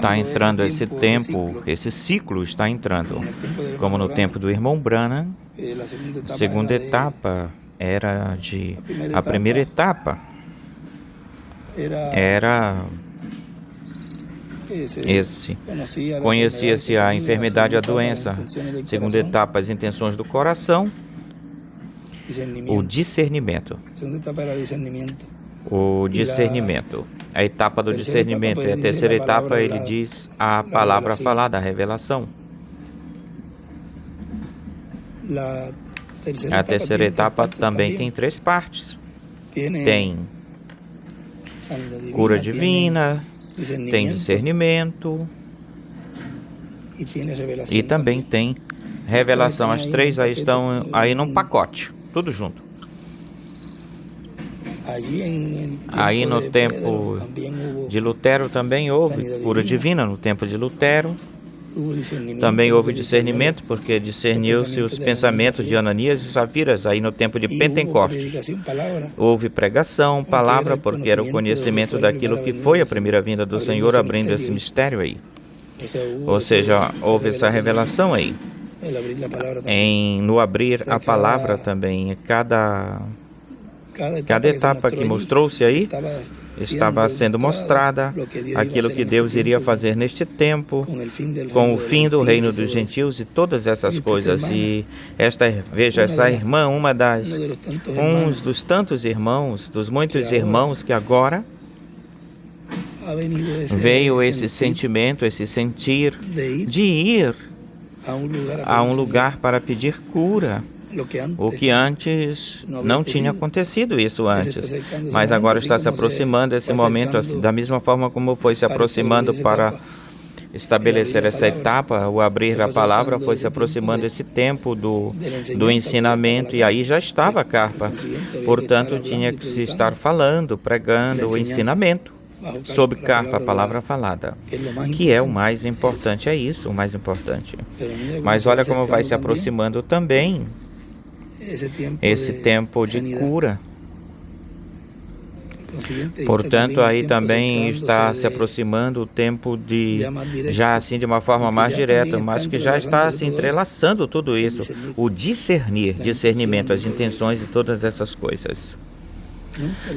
está entrando esse tempo, esse ciclo está entrando. Como no tempo do irmão Branham, a segunda etapa era de... A primeira etapa era conhecia-se a enfermidade, a doença. Segunda etapa, as intenções do coração. O discernimento. O discernimento. A etapa do discernimento. E a terceira etapa, ele diz a palavra falada, a revelação. A terceira etapa também tem 3 partes. Tem cura divina, tem discernimento e também tem revelação. As 3 aí estão aí num pacote, tudo junto. Aí no tempo de Lutero também houve cura divina. No tempo de Lutero também houve discernimento, porque discerniu-se os pensamentos de Ananias e Safiras. Aí no tempo de Pentecostes houve pregação, palavra, porque era o conhecimento daquilo que foi a primeira vinda do Senhor, abrindo esse mistério aí. Ou seja, houve essa revelação aí. No abrir a palavra também, cada etapa que mostrou-se aí estava sendo mostrada aquilo que Deus iria fazer neste tempo, com o fim do reino dos gentios e todas essas coisas. E veja, essa irmã, um dos tantos irmãos, dos muitos irmãos que agora veio esse sentimento, esse sentir de ir a um lugar para pedir cura. O que antes não tinha acontecido isso antes, mas agora está se aproximando esse momento, assim, da mesma forma como foi se aproximando para estabelecer essa etapa, o abrir a palavra, foi se aproximando esse tempo do ensinamento, e aí já estava a carpa, portanto tinha que se estar falando, pregando o ensinamento sob carpa, a palavra falada, que é o mais importante, é isso, o mais importante. Mas olha como vai se aproximando também esse tempo de cura. Portanto, aí também está se aproximando o tempo de, já assim de uma forma mais direta, mas que já está se entrelaçando tudo isso, o discernimento, as intenções e todas essas coisas.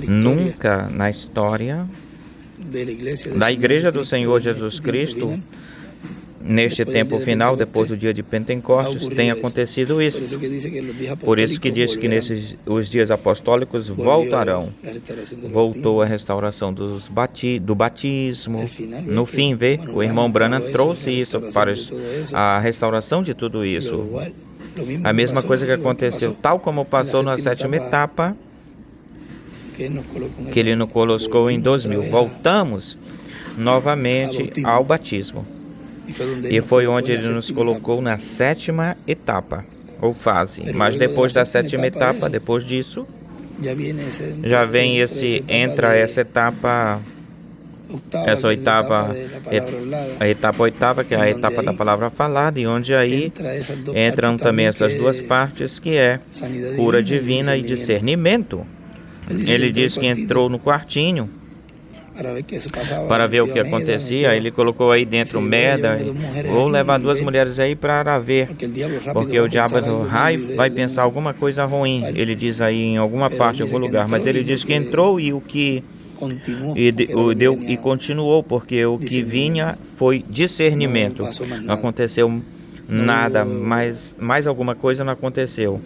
Nunca na história da Igreja do Senhor Jesus Cristo, neste tempo final, depois do dia de Pentecostes, tem acontecido isso. Por isso que diz que os dias apostólicos voltarão. Voltou a restauração do batismo. No fim, o irmão Branham trouxe isso para a restauração de tudo isso. A mesma coisa que aconteceu, tal como passou na 7ª etapa, que ele nos colocou em 2000. Voltamos novamente ao batismo. E foi onde ele nos colocou na 7ª etapa, ou fase. Mas depois da 7ª etapa, depois disso, já vem entra essa etapa, essa oitava, a etapa 8ª, que é a etapa da palavra falada, e onde aí entram também essas 2 partes, que é cura divina e discernimento. Ele diz que entrou no quartinho para ver o que acontecia. Ele colocou aí dentro Meda, vou levar 2 mulheres aí para ver, porque o diabo vai pensar alguma coisa ruim, ele diz aí em alguma parte, em algum lugar, mas ele diz que entrou e continuou, porque o que vinha foi discernimento. Não aconteceu nada, mais alguma coisa não aconteceu.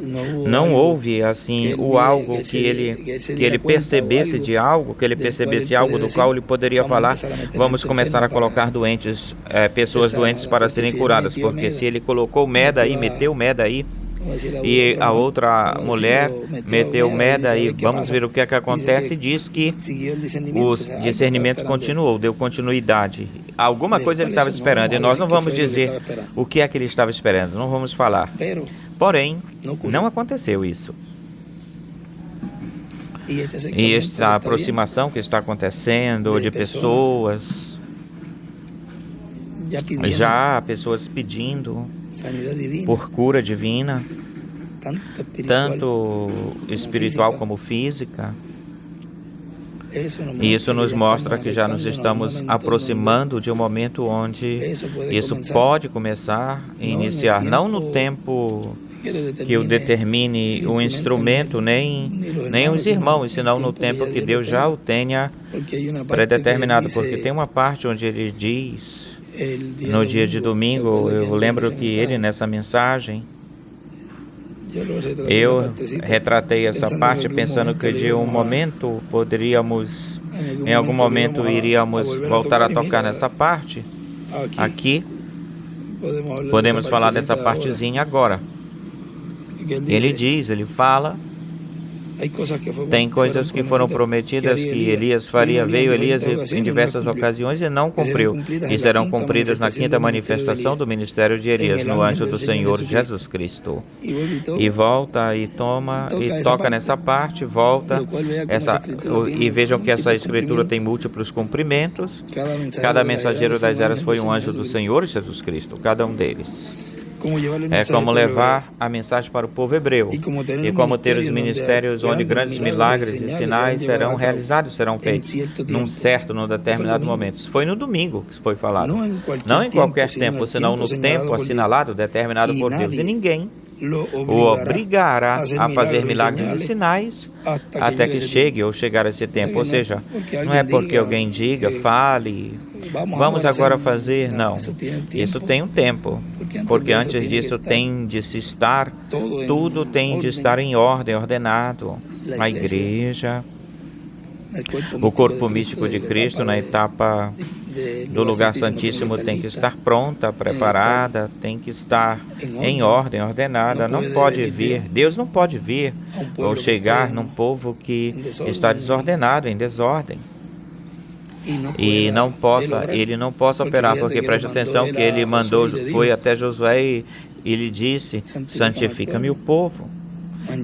Não houve assim algo que ele percebesse de algo, que ele percebesse algo do qual ele poderia falar, vamos começar a colocar pessoas doentes para serem curadas, porque se ele colocou Meda aí, meteu Meda aí, e a outra mulher meteu Meda e vamos ver o que é que acontece. Diz que o discernimento continuou, deu continuidade. Alguma coisa ele estava esperando, e nós não vamos dizer o que é que ele estava esperando, não vamos falar. Porém, não aconteceu isso. E esta aproximação que está acontecendo de pessoas, já pessoas pedindo por cura divina, tanto espiritual como física. E isso nos mostra que já nos estamos aproximando de um momento onde isso pode começar e iniciar, não no tempo que o determine o instrumento, nem os irmãos, senão no tempo que Deus já o tenha predeterminado, porque tem uma parte onde ele diz, no dia de domingo, eu lembro que ele, nessa mensagem, eu retratei essa parte pensando que de um momento em algum momento iríamos voltar a tocar nessa parte. Aqui, podemos falar dessa partezinha agora. Ele fala, tem coisas que foram prometidas que Elias faria. Veio Elias em diversas ocasiões e não cumpriu. E serão cumpridas na quinta manifestação do ministério de Elias, no anjo do Senhor Jesus Cristo. E volta e toma e toca nessa parte, volta. E vejam que essa escritura tem múltiplos cumprimentos. Cada mensageiro das eras foi um anjo do Senhor Jesus Cristo, cada um deles. É como levar a mensagem para o povo hebreu e como ter os ministérios onde grandes milagres e sinais serão realizados, serão feitos num determinado momento. Isso foi no domingo que foi falado. Não em qualquer tempo, senão no tempo assinalado, determinado por Deus. E ninguém o obrigará a fazer milagres e sinais até que chegue ou chegar esse tempo. Ou seja, não é porque alguém diga, fale, vamos agora fazer. Não, isso tem um tempo, porque antes disso tem de se estar, tudo tem de estar em ordem, ordenado. A igreja, o corpo místico de Cristo na etapa do lugar santíssimo tem que estar pronta, preparada, tem que estar em ordem, ordenada. Não pode vir, Deus não pode vir ou chegar num povo que está desordenado, em desordem. E ele não possa operar, porque preste atenção que ele mandou, foi até Josué e lhe disse, santifica-me o povo.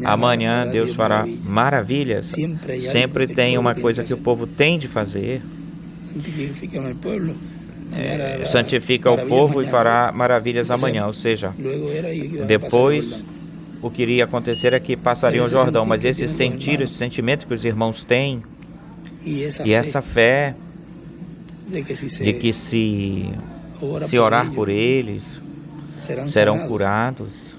Amanhã Deus fará maravilhas. Sempre tem uma coisa que o povo tem de fazer. Santifica o povo e fará maravilhas amanhã. Ou seja, depois o que iria acontecer é que passariam o Jordão. Mas esse sentimento que os irmãos têm e essa fé de que se orar por eles, serão curados.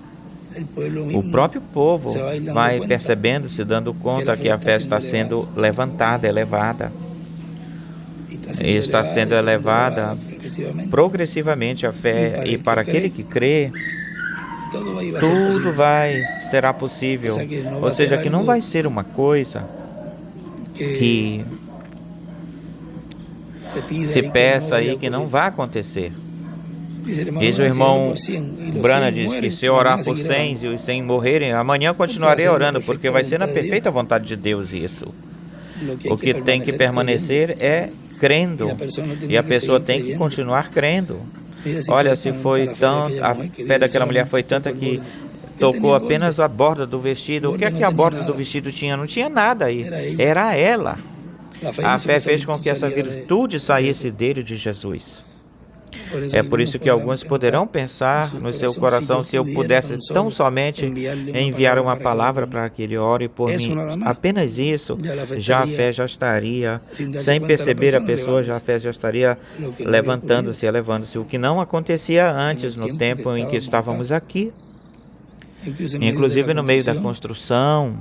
O próprio povo vai percebendo, se dando conta que a fé está sendo levantada, elevada. E está sendo elevada progressivamente a fé. E para aquele que crê, tudo será possível. Ou seja, que não vai ser uma coisa que se peça aí que não vai acontecer. Diz o irmão Brana, diz que se eu orar por 100 e os 100 morrerem, amanhã eu continuarei orando, porque vai ser na perfeita vontade de Deus isso. O que tem que permanecer é crendo, e a pessoa tem que continuar crendo. Olha, se foi tanto, a fé daquela mulher foi tanta que tocou apenas a borda do vestido. O que é que a borda do vestido tinha? Não tinha nada aí. Era ela. A fé fez com que essa virtude saísse dele, de Jesus. É por isso que alguns poderão pensar no seu coração, se eu pudesse tão somente enviar uma palavra para que ele ore por mim, apenas isso, já a fé já estaria, sem perceber a pessoa, já a fé já estaria levantando-se, elevando-se, o que não acontecia antes, no tempo em que estávamos aqui. Inclusive no meio da construção,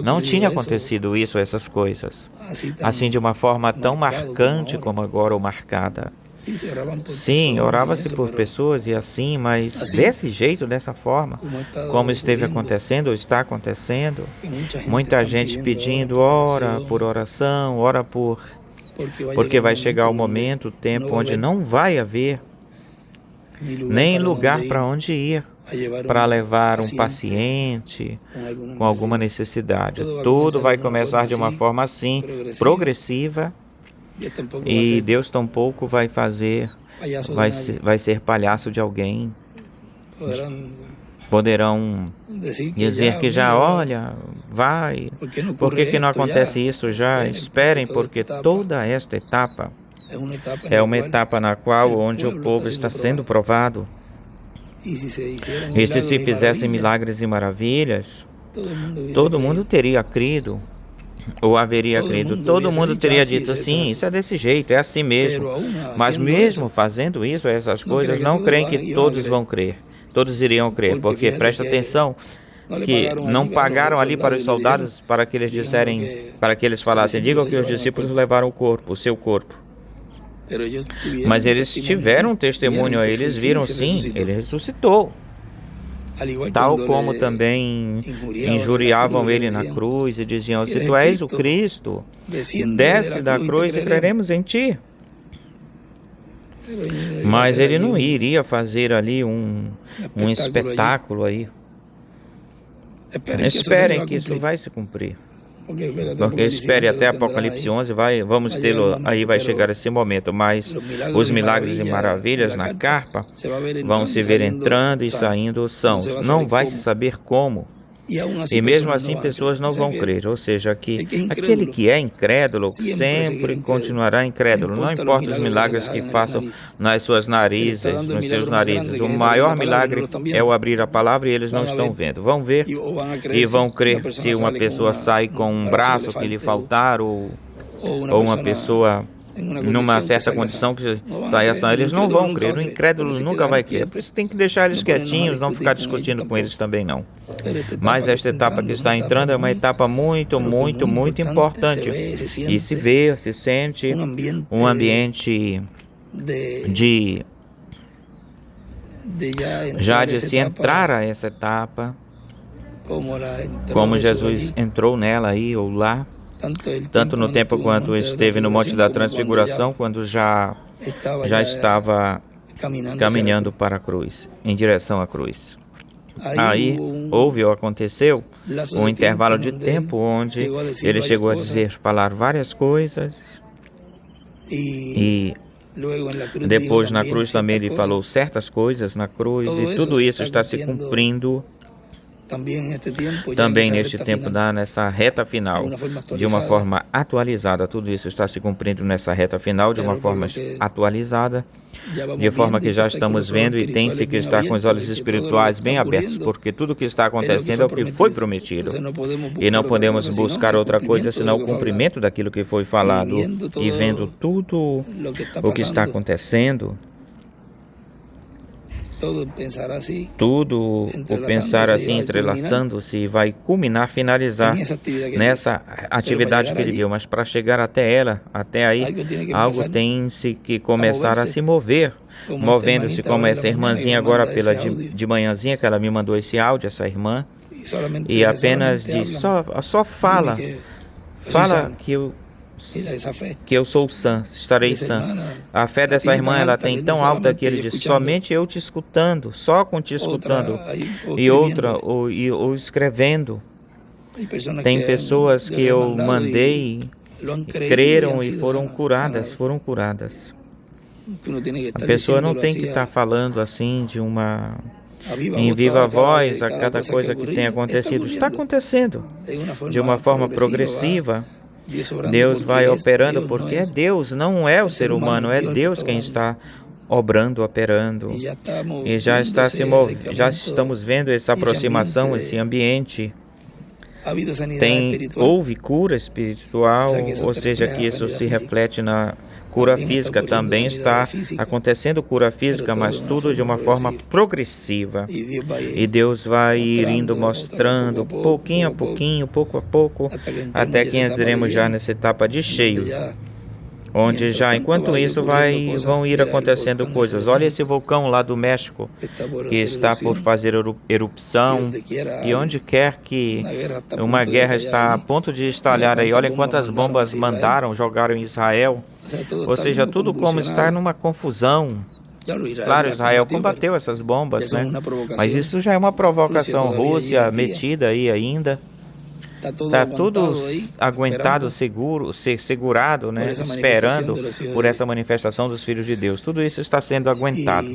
não tinha acontecido isso, essas coisas, assim de uma forma tão marcante como agora, ou marcada. Sim, orava-se por pessoas e assim, mas desse jeito, dessa forma, como esteve acontecendo ou está acontecendo, muita gente pedindo, ora por oração, ora por... Porque vai chegar o momento, o tempo onde não vai haver nem lugar para onde ir, para levar um paciente com alguma necessidade. Tudo vai começar de uma forma assim, progressiva, e Deus tampouco vai ser palhaço de alguém. Poderão dizer que já, olha, vai, por que não acontece isso já? Esperem, porque toda esta etapa é uma etapa na qual onde o povo está sendo provado. E se fizessem milagres e maravilhas, todo mundo teria crido. ou haveria crido. Todo mundo teria dito, sim, isso é desse jeito, é assim mesmo. Mas mesmo fazendo isso, essas coisas, não creem que todos vão crer. Todos iriam crer, porque presta atenção que não pagaram ali para os soldados para que eles disserem, para que eles falassem, digam que os discípulos levaram o corpo, o seu corpo. Mas eles tiveram um testemunho, eles viram, sim, ele ressuscitou. Tal como também injuriavam ele na cruz e diziam, se tu és o Cristo, desce da cruz e creremos em ti. Mas ele não iria fazer ali um espetáculo aí. Esperem que isso vai se cumprir. Porque espere até Apocalipse 11, vamos tê-lo, aí vai chegar esse momento. Mas os milagres e maravilhas na carpa vão se ver entrando e saindo os sãos. Não vai se saber como. E mesmo assim pessoas não vão crer. Ou seja, que aquele que é incrédulo sempre continuará incrédulo. Não importa os milagres que façam nas suas narizes, nos seus narizes. O maior milagre é o abrir a palavra e eles não estão vendo. Vão ver e vão crer se uma pessoa sai com um braço que lhe faltar ou uma pessoa numa certa condição que saia sã. Eles não vão crer. O incrédulo nunca vai crer. Por isso tem que deixar eles quietinhos, não ficar discutindo com eles também não. Mas esta etapa que está entrando é uma etapa muito, muito, muito importante. E se vê, se sente um ambiente de se entrar a essa etapa, como Jesus entrou nela aí ou lá, tanto no tempo quanto esteve no Monte da Transfiguração, quando já estava caminhando para a cruz, em direção à cruz. Aí houve ou aconteceu um intervalo de tempo onde ele chegou a falar várias coisas e depois na cruz também ele falou certas coisas na cruz e tudo isso está se cumprindo também neste tempo, nessa reta final, de uma forma atualizada. Tudo isso está se cumprindo nessa reta final, de uma forma atualizada, de forma que já estamos vendo e tem-se que estar com os olhos espirituais bem abertos, porque tudo o que está acontecendo é o que foi prometido. E não podemos buscar outra coisa senão o cumprimento daquilo que foi falado. E vendo tudo o que está acontecendo, tudo o pensar assim, entrelaçando-se, vai culminar, finalizar nessa atividade que ele deu. Mas para chegar até ela, até aí, algo tem-se que começar a se mover, movendo-se como essa irmãzinha agora de manhãzinha, que ela me mandou esse áudio, essa irmã, e apenas diz, só fala que eu sou sã, estarei sã. A fé dessa irmã, ela tem tão alta que ele diz, somente eu te escutando, só com te escutando, e outra, ou escrevendo. Tem pessoas que eu mandei, creram e foram curadas. A pessoa não tem que estar falando assim em viva voz a cada coisa que tem acontecido. Está acontecendo de uma forma progressiva. Deus vai operando porque é Deus, não é o ser humano, é Deus quem está operando. E já estamos vendo essa aproximação, esse ambiente. Houve cura espiritual, ou seja, que isso se reflete na cura física. Também está acontecendo cura física, mas tudo de uma forma progressiva. E Deus vai ir indo mostrando, pouquinho a pouquinho, pouco a pouco, até que entremos já nessa etapa de cheio, onde já, enquanto isso, vão ir acontecendo coisas. Olha esse vulcão lá do México, que está por fazer erupção, e onde quer que uma guerra está a ponto de estalhar aí, olha quantas bombas jogaram em Israel, ou seja, tudo como está numa confusão. Claro, Israel combateu essas bombas, né? Mas isso já é uma provocação. Rússia metida aí ainda. Está tudo aguentado, segurado, né? Esperando por essa manifestação dos filhos de Deus. Tudo isso está sendo aguentado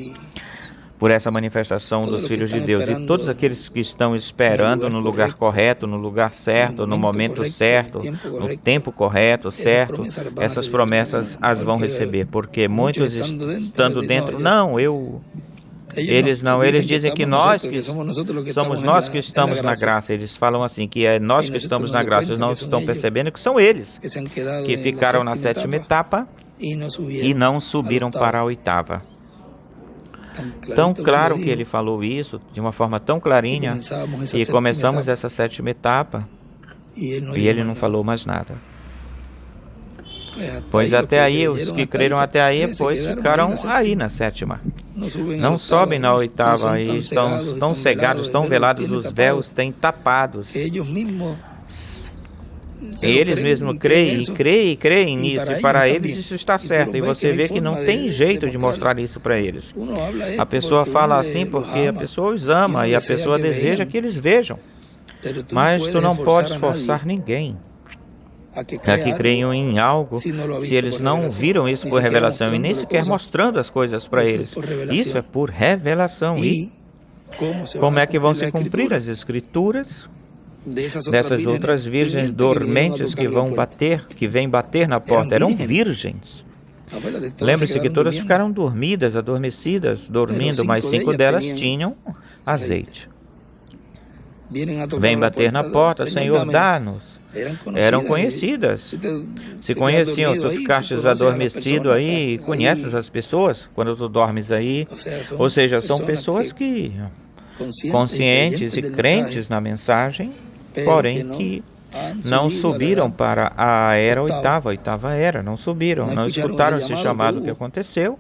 por essa manifestação dos filhos de Deus. E todos aqueles que estão esperando no lugar correto, no lugar certo, no momento certo, no tempo correto, certo, essas promessas as vão receber. Porque muitos estando dentro, Eles não, eles dizem que somos nós que estamos na graça. Eles falam assim, que é nós que estamos na graça. Eles não estão percebendo que são eles que ficaram na sétima etapa e não subiram para a oitava. Tão claro que ele falou isso, de uma forma tão clarinha, e começamos essa sétima etapa, e ele não falou mais nada. Pois até aí, os que creram até aí, pois ficaram aí na sétima. Não sobem na oitava e estão cegados, estão velados, os véus têm tapados. Eles mesmos creem nisso, e para eles isso está certo, e você vê que não tem jeito de mostrar isso para eles. A pessoa fala assim porque a pessoa os ama, e a pessoa deseja que eles vejam. Mas tu não podes forçar ninguém a que creiam em algo, se eles não viram isso por revelação e nem sequer mostrando as coisas para eles. Isso é por revelação. E como é que vão se cumprir as escrituras dessas outras virgens dormentes que vêm bater na porta? Eram virgens. Lembre-se que todas ficaram dormidas, adormecidas, dormindo, mas 5 delas tinham azeite. Vêm bater na porta, Senhor, dá-nos. Eram conhecidas. Se conheciam, tu ficaste adormecido aí, conheces as pessoas quando tu dormes aí. Ou seja, são pessoas que conscientes e crentes na mensagem, porém que não subiram para a era oitava era, não subiram, não escutaram esse chamado que aconteceu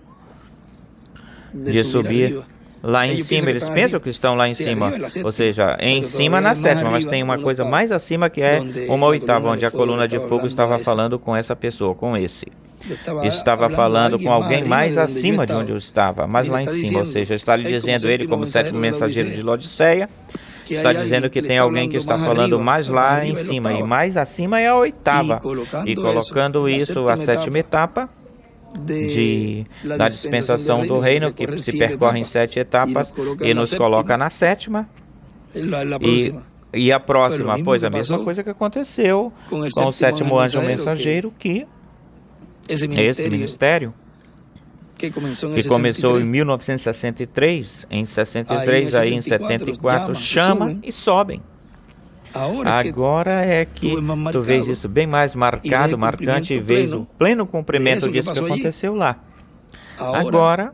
de subir lá em cima. Eles pensam que estão lá em cima, ou seja, em cima na sétima, mas tem uma coisa mais acima que é uma oitava, onde a coluna de fogo estava falando com essa pessoa, com esse. Estava falando com alguém mais acima de onde eu estava, mas lá em cima, ou seja, está lhe dizendo ele como sétimo mensageiro de Laodiceia, está dizendo que tem alguém que está falando mais lá em cima, e mais acima é a oitava, e colocando isso a sétima etapa da dispensação do reino, que se percorre em 7 etapas, e nos coloca na sétima. E a próxima, pois a mesma coisa que aconteceu com o sétimo anjo mensageiro, que esse ministério que começou em 1963, em 63, aí em 74, chama e sobem. Agora é que tu vês isso bem mais marcante, e vês o pleno cumprimento disso que aconteceu lá. Agora,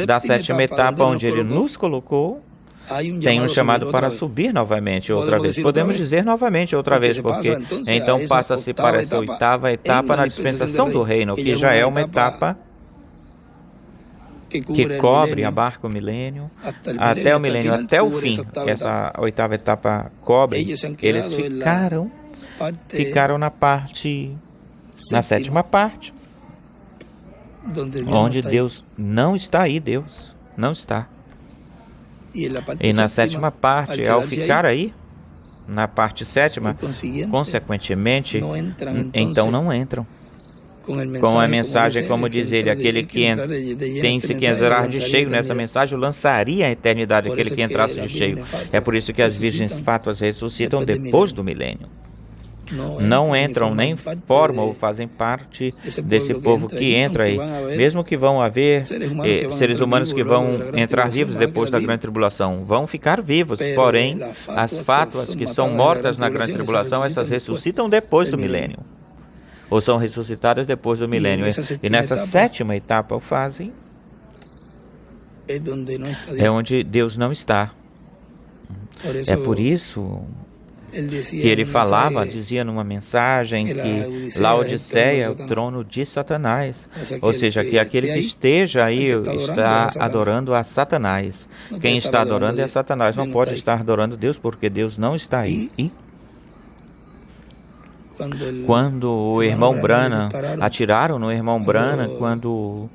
da sétima etapa onde ele nos colocou, tem um chamado para subir novamente outra vez. Podemos dizer novamente outra vez, porque então passa-se para essa oitava etapa na dispensação do reino, que já é uma etapa que cobre, abarca o milênio, até o milênio, até o fim. Essa oitava etapa cobre. Eles ficaram na sétima parte, onde Deus não está aí, Deus não está. E na sétima parte, ao ficar aí, na parte sétima, consequentemente, então não entram. Com a mensagem, como diz ele, aquele que tem-se que entrar de cheio nessa mensagem, lançaria a eternidade aquele que entrasse de cheio. É por isso que as virgens fátuas ressuscitam depois do milênio. Não entram, nem formam ou fazem parte desse povo que entra aí. Mesmo que vão haver seres humanos que vão entrar vivos depois da grande tribulação, vão ficar vivos, porém, as fátuas que são mortas na grande tribulação, essas ressuscitam depois do milênio. Ou são ressuscitadas depois do milênio. E nessa sétima etapa, fazem, é onde Deus não está. É por isso que ele falava, dizia numa mensagem, que Laodiceia é o trono de Satanás. Ou seja, que aquele que esteja aí está adorando a Satanás. Quem está adorando é a Satanás. Não pode estar adorando Deus, porque Deus não está aí. E quando o irmão Branham, atiraram no irmão Branham, quando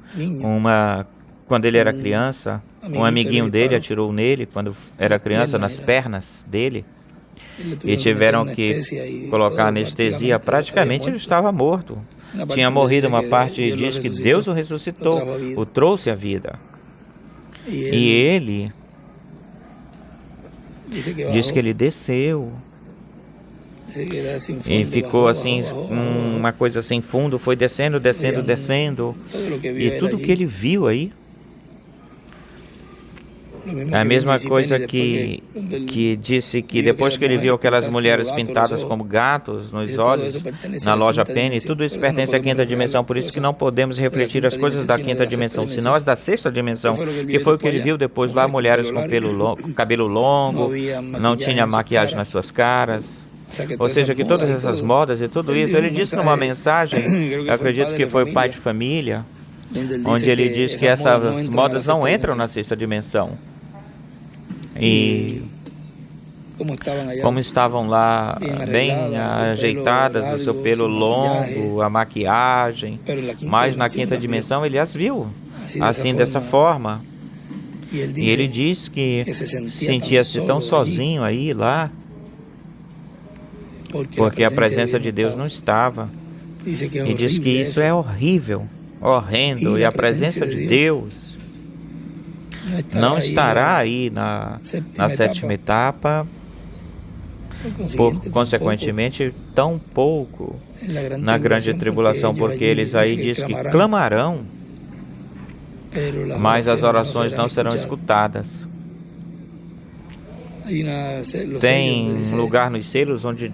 ele era criança, um amiguinho dele atirou nele quando era criança, nas pernas dele, e tiveram que colocar anestesia. Praticamente ele estava morto. Tinha morrido uma parte, e diz que Deus o ressuscitou, o trouxe à vida. E ele diz que ele desceu e ficou assim, uma coisa sem fundo, foi descendo, e tudo que ele viu aí É a mesma coisa que disse que depois que ele viu aquelas mulheres pintadas como gatos nos olhos, na loja Penny, tudo isso pertence à quinta dimensão, por isso que não podemos refletir as coisas da quinta dimensão, senão as da sexta dimensão, que foi o que ele viu depois lá, mulheres com cabelo longo, não tinha maquiagem nas suas caras. Ou seja, que todas essas modas e tudo isso, ele disse numa mensagem, eu acredito que foi o pai de família, onde ele diz que essas modas não entram na sexta dimensão. E como estavam lá bem ajeitadas, o seu pelo longo, a maquiagem, mas na quinta dimensão ele as viu assim, dessa forma. E ele diz que sentia-se tão sozinho aí lá, porque a presença de Deus não estava. E diz que isso é horrível, horrendo, e a presença de Deus não estará aí na sétima etapa, consequentemente, tão pouco na grande tribulação, porque eles aí diz que clamarão, mas as orações não serão escutadas. Tem lugar nos selos onde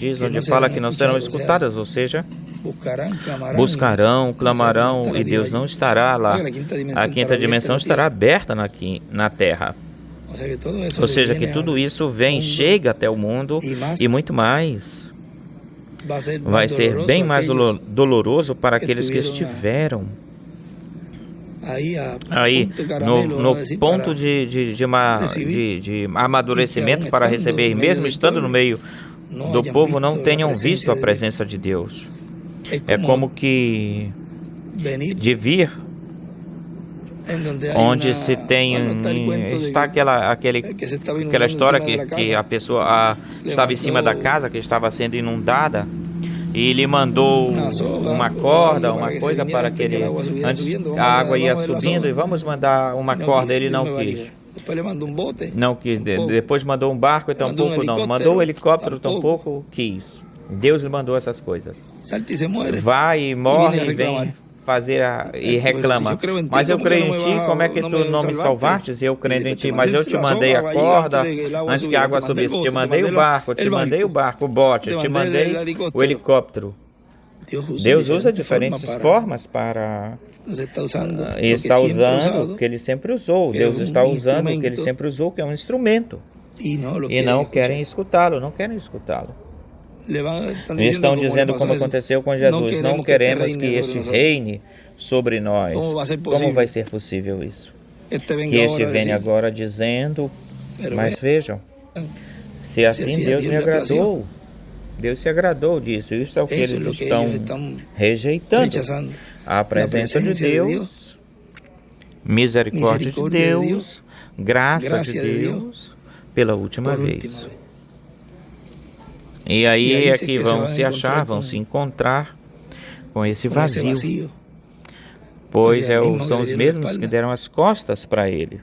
fala que não serão escutadas, ou seja, buscarão, clamarão, e Deus não estará lá. A quinta dimensão estará aberta na Terra. Ou seja, que tudo isso chega até o mundo e muito mais. Vai ser bem mais doloroso para aqueles que estiveram aí no ponto de amadurecimento para receber, mesmo estando no meio do povo, não tenham visto a presença de Deus. É como que de vir onde se tem está aquela história que a pessoa estava em cima da casa que estava sendo inundada, e ele mandou uma corda, uma coisa para que ele, antes a água ia subindo, e vamos mandar uma corda, ele não quis. Depois mandou um barco, e tampouco não. Mandou um helicóptero, tampouco quis. Deus lhe mandou essas coisas. Vai e morre e vem fazer e reclama. Mas eu creio em ti, como é que tu não me salvastes? Eu creio em ti, mas eu te mandei a corda antes que a água subisse. Te mandei o barco, o bote, te mandei o helicóptero. Deus usa diferentes formas para... está usando o que ele sempre usou. Deus está usando o que ele sempre usou, que é um instrumento. E não querem escutá-lo, Estão dizendo como aconteceu com Jesus. Não queremos que este reine sobre nós. Como vai ser possível isso? Que este venha agora dizendo, mas vejam, se assim Deus me agradou, Deus se agradou disso. Isso é o que eles estão rejeitando. A presença de Deus, misericórdia de Deus, graça de Deus, pela última vez. E aí é que vão se encontrar com esse vazio, pois são os mesmos que deram as costas para ele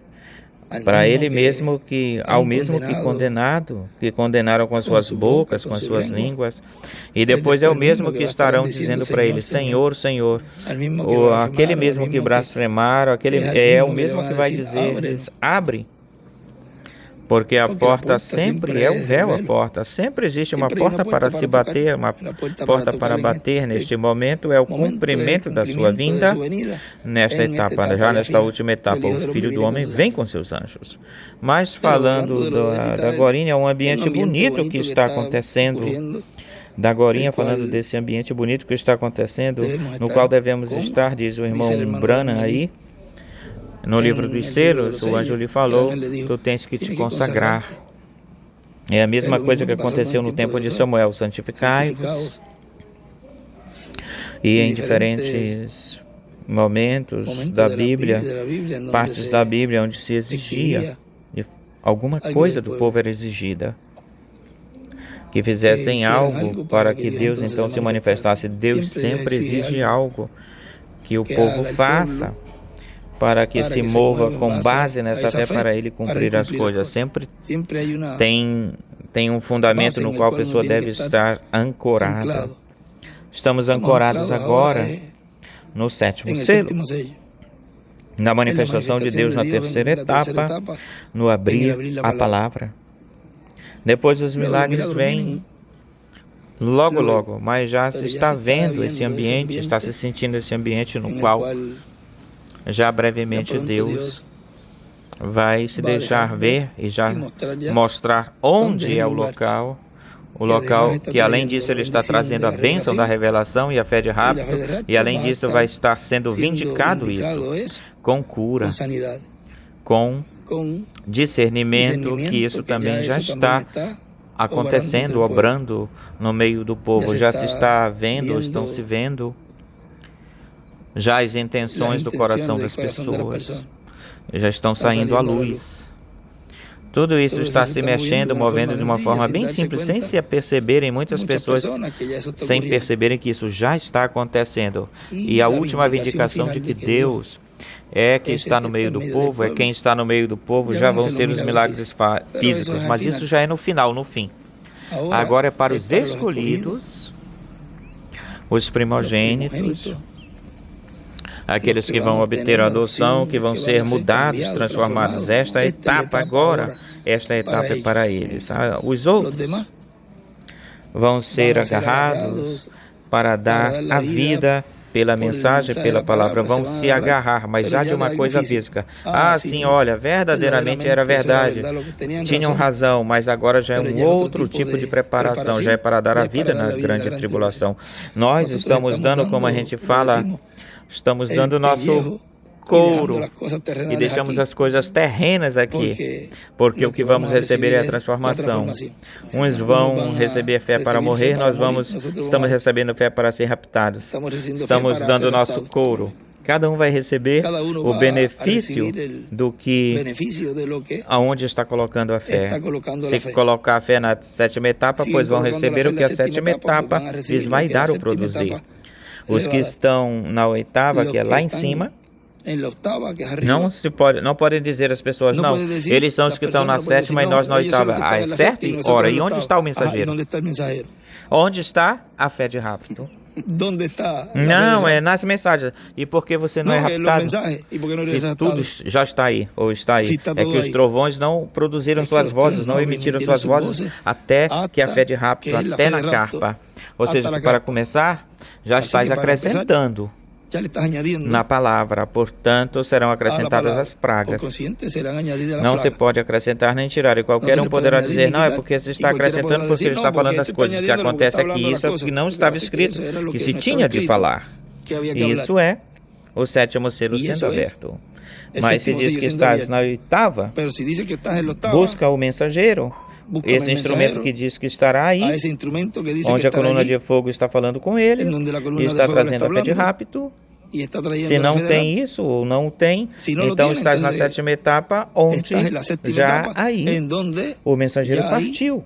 mesmo ao mesmo que condenaram com as suas bocas, com as suas línguas, e depois é o mesmo que estarão dizendo para ele, Senhor, Senhor, aquele mesmo que blasfemaram, é o mesmo que vai dizer, abre. Porque a porta sempre é o véu, a porta. Sempre existe uma porta para se bater, uma porta para bater. Neste momento é o cumprimento da sua vinda. Nesta etapa, já nesta última etapa, o Filho do Homem vem com seus anjos. Mas falando da agorinha, é um ambiente bonito que está acontecendo. Da agorinha, falando desse ambiente bonito que está acontecendo, no qual devemos estar, diz o irmão Branham aí. No livro dos selos, o anjo lhe falou, tu tens que te consagrar. É a mesma coisa que aconteceu no tempo de Samuel, santificai-vos. E em diferentes momentos da Bíblia, partes da Bíblia onde se exigia, alguma coisa do povo era exigida. Que fizessem algo para que Deus então se manifestasse. Deus sempre exige algo que o povo faça, para que se mova com base nessa fé para ele cumprir as coisas. Sempre tem um fundamento no qual a pessoa deve estar ancorada. Estamos ancorados agora no sétimo selo. na manifestação de Deus na terceira etapa, no abrir a palavra. Depois os milagres vêm logo, logo, mas já se está vendo esse ambiente, está se sentindo esse ambiente no qual já brevemente Deus vai se deixar ver e já mostrar onde é o local que além disso ele está trazendo a bênção da revelação e a fé de rapto, e além disso vai estar sendo vindicado isso com cura, com discernimento, que isso também já está acontecendo, obrando no meio do povo, já se está vendo, estão se vendo já as intenções do coração das pessoas, já estão saindo à luz. Tudo isso está se mexendo, movendo de uma forma bem simples, sem se aperceberem, muitas pessoas sem perceberem que isso já está acontecendo. E a última vindicação de que Deus é que está no meio do povo, é quem está no meio do povo, já vão ser os milagres físicos, mas isso já é no final, no fim. Agora é para os escolhidos, os primogênitos, aqueles que vão obter a adoção, que vão ser mudados, transformados. Esta etapa agora, esta etapa é para eles. Os outros vão ser agarrados para dar a vida pela mensagem, pela palavra, vão se agarrar, mas já de uma coisa física. Sim, olha, verdadeiramente era verdade. Tinham razão, mas agora já é um outro tipo de preparação, já é para dar a vida na grande tribulação. Nós estamos dando, como a gente fala, estamos dando nosso couro e deixamos as coisas terrenas aqui, porque o que vamos receber é a transformação. Uns vão receber fé para morrer, estamos recebendo fé para ser raptados. Estamos dando nosso couro. Cada um vai receber o benefício do que, aonde está colocando a fé. Se colocar a fé na sétima etapa, pois vão receber o que a sétima etapa lhes vai dar ou produzir. Os que estão na oitava, que é lá em cima, não podem dizer às pessoas, não, eles são os que estão na sétima e nós na oitava. É certo? Ora, e onde está o mensageiro? Onde está a fé de rapto? Não, é nas mensagens. E por que você não é raptado? Se tudo já está aí, ou está aí, é que os trovões não produziram suas vozes, não emitiram suas vozes até que a fé de rapto, até na carpa. Ou seja, que para começar, já estás acrescentando na palavra, portanto serão acrescentadas as pragas. Não se pode acrescentar nem tirar, e qualquer um poderá dizer, não, é porque se está acrescentando, porque ele está falando das coisas que acontecem aqui, isso é o que não estava escrito, que se tinha de falar. Isso é o sétimo selo sendo aberto. Mas se diz que estás na oitava, busca o mensageiro, esse instrumento que diz que estará aí, onde a coluna de fogo está falando com ele, e está trazendo a fé de rapto. Se não tem isso, ou não tem, então estás na sétima etapa, onde já aí o mensageiro partiu.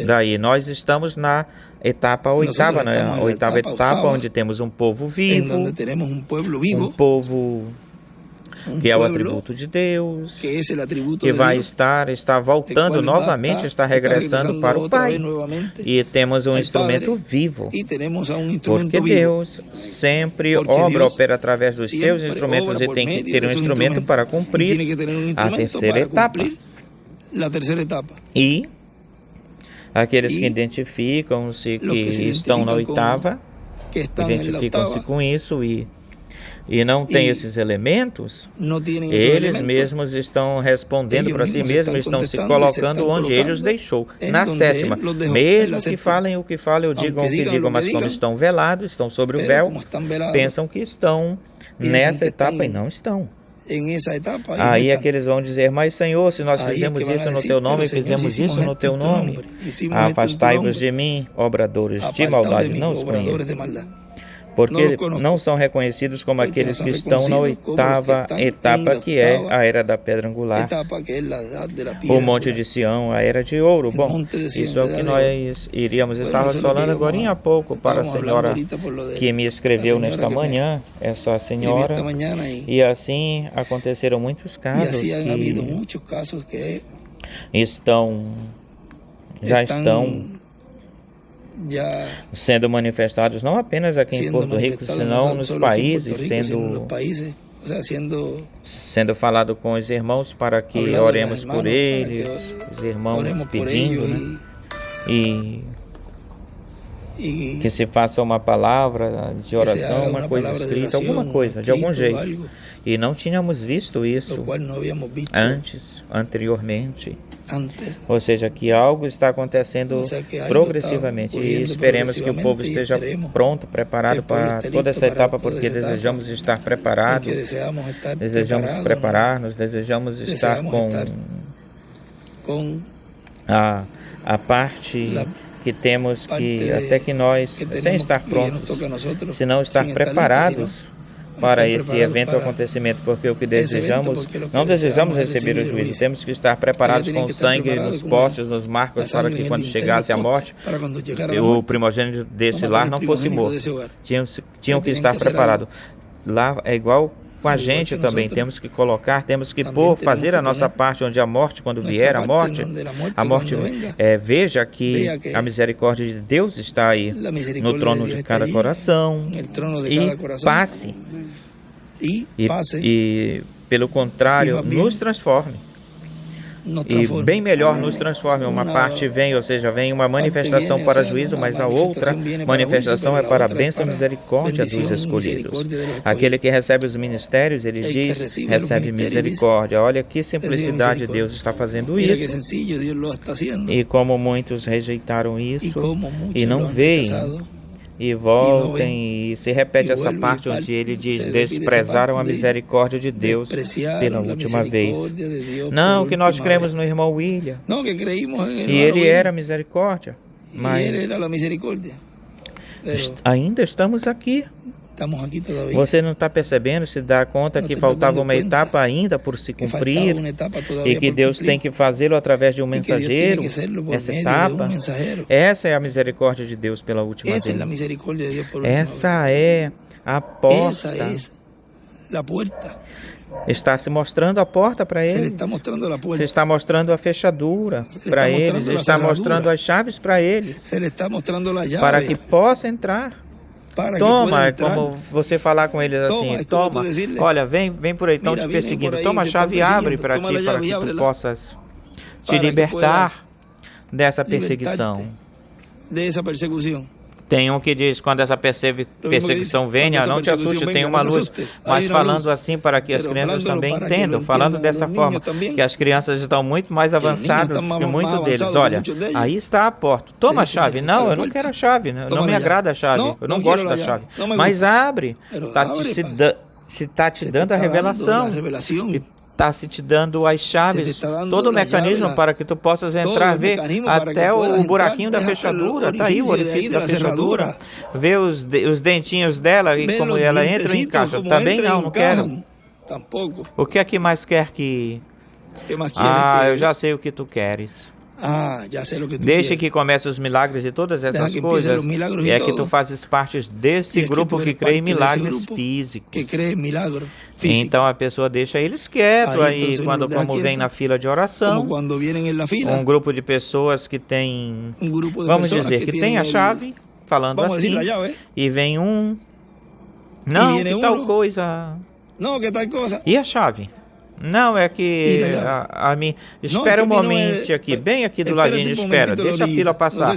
Daí nós estamos na etapa oitava, na oitava etapa, onde temos um povo vivo, um povo que é o atributo de Deus, que vai está voltando novamente, está regressando para o Pai. E temos um instrumento vivo, porque Deus sempre opera através dos seus instrumentos e tem que ter um instrumento para cumprir a terceira etapa. E aqueles que identificam-se que estão na oitava, identificam-se com isso e não tem esses elementos, eles mesmos estão respondendo para si mesmos, estão se colocando onde ele os deixou, na sétima. Mesmo que falem o que falem, ou digam o que digam, mas como estão velados, estão sobre o véu, pensam que estão nessa etapa e não estão. Aí é que eles vão dizer, mas Senhor, se nós fizemos isso no Teu nome, fizemos isso no Teu nome, afastai-vos de mim, obradores de maldade, não os conheço. Porque não são reconhecidos como aqueles que estão na oitava etapa, que é a era da pedra angular, o monte de Sião, a era de ouro. Bom, isso é o que nós iríamos estar falando agora há pouco para a senhora que me escreveu nesta manhã, essa senhora, e assim aconteceram muitos casos que já estão sendo manifestados não apenas aqui em Porto Rico, senão nos países, sendo sendo falado com os irmãos para que oremos por eles, os irmãos pedindo, né? E que se faça uma palavra de oração, uma coisa escrita, alguma coisa, de algum jeito. E não tínhamos visto isso anteriormente. Ou seja, que algo está acontecendo progressivamente. E esperemos que o povo esteja pronto, preparado para toda essa etapa, porque desejamos estar preparados, desejamos preparar-nos, desejamos estar com a parte que temos que, até que nós, sem estar prontos, se não estar preparados para esse evento ou acontecimento, porque o que desejamos, não desejamos receber o juízo, temos que estar preparados com o sangue nos postes, nos marcos, para que quando chegasse a morte, o primogênito desse lar não fosse morto. Tinham que estar preparados. Lá é igual com a gente também, temos que colocar, temos que fazer a nossa parte, onde a morte, quando vier a morte veja que a misericórdia de Deus está aí no trono de cada coração e passe e pelo contrário, nos transforme. E bem melhor nos transforme. Uma parte vem, ou seja, vem uma manifestação para juízo, mas a outra manifestação é para a bênção e misericórdia dos escolhidos. Aquele que recebe os ministérios, ele diz, recebe misericórdia. Olha que simplicidade, Deus está fazendo isso. E como muitos rejeitaram isso e não veem, e voltem, e se repete essa parte onde ele diz, desprezaram a misericórdia de Deus pela última vez. Não, que nós cremos no irmão William, e ele era misericórdia, mas ainda estamos aqui. Você não está percebendo, se dá conta que faltava uma etapa ainda por se cumprir e que Deus tem que fazê-lo através de um mensageiro, essa etapa. Essa é a misericórdia de Deus pela última vez. Essa é a porta. Está se mostrando a porta para eles. Você está mostrando a fechadura para eles. Está mostrando as chaves para eles. Para que possa entrar. Toma, é como você falar com eles assim, toma, olha, vem por aí, estão te perseguindo, toma a chave e abre para ti, para que tu possas te libertar dessa perseguição. Tem um que diz, quando essa perseguição venha, não te assuste, tem uma luz, mas falando assim para que as crianças também entendam, falando dessa forma, que as crianças estão muito mais avançadas que muitos deles. Olha, aí está a porta, toma a chave. Não, eu não quero a chave, não me agrada a chave, eu não gosto da chave, mas abre, está te dando a revelação. Está se te dando as chaves, todo o mecanismo para que tu possas entrar, ver até o buraquinho da fechadura, está aí o orifício da fechadura, ver os dentinhos dela e como ela entra e encaixa. Tá bem? Não quero. O que é que mais quer que... eu já sei o que tu queres. Deixe que comece os milagres e todas essas coisas. E é que tu fazes parte desse grupo que crê em milagres físicos. Então a pessoa deixa eles quietos aí quando como vem na fila de oração. Um grupo de pessoas que tem, vamos dizer, que tem a chave, falando assim, e vem não, que tal coisa. E a chave? Não, é que a mim... Espera um momento aqui, bem aqui do ladinho, espera, deixa a fila passar.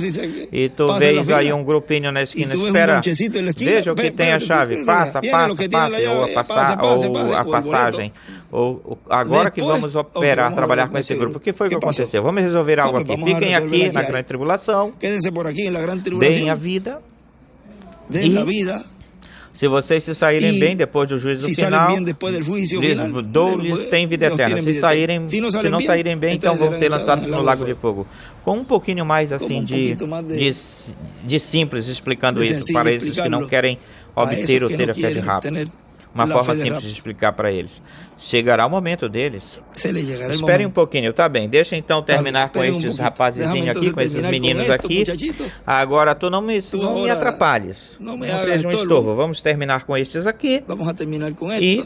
E tu vês aí um grupinho na esquina, espera, veja o que tem a chave, passa, ou a passagem. Ou agora que vamos operar, trabalhar com esse grupo, o que foi que aconteceu? Vamos resolver algo aqui. Fiquem aqui na grande tribulação, deem a vida, se vocês se saírem bem depois do juízo final, lhes tem vida eterna. Se não saírem bem, então vão ser lançados no lago de fogo. Com um pouquinho mais assim de simples explicando isso para esses que não querem obter ou ter a fé de rápido. Uma forma simples de explicar para eles. Chegará o momento deles. Esperem um pouquinho, tá bem. Deixa então terminar com estes rapazezinhos aqui, com esses meninos aqui. Agora tu não me atrapalhes. Não seja um estorvo. Vamos terminar com estes aqui. E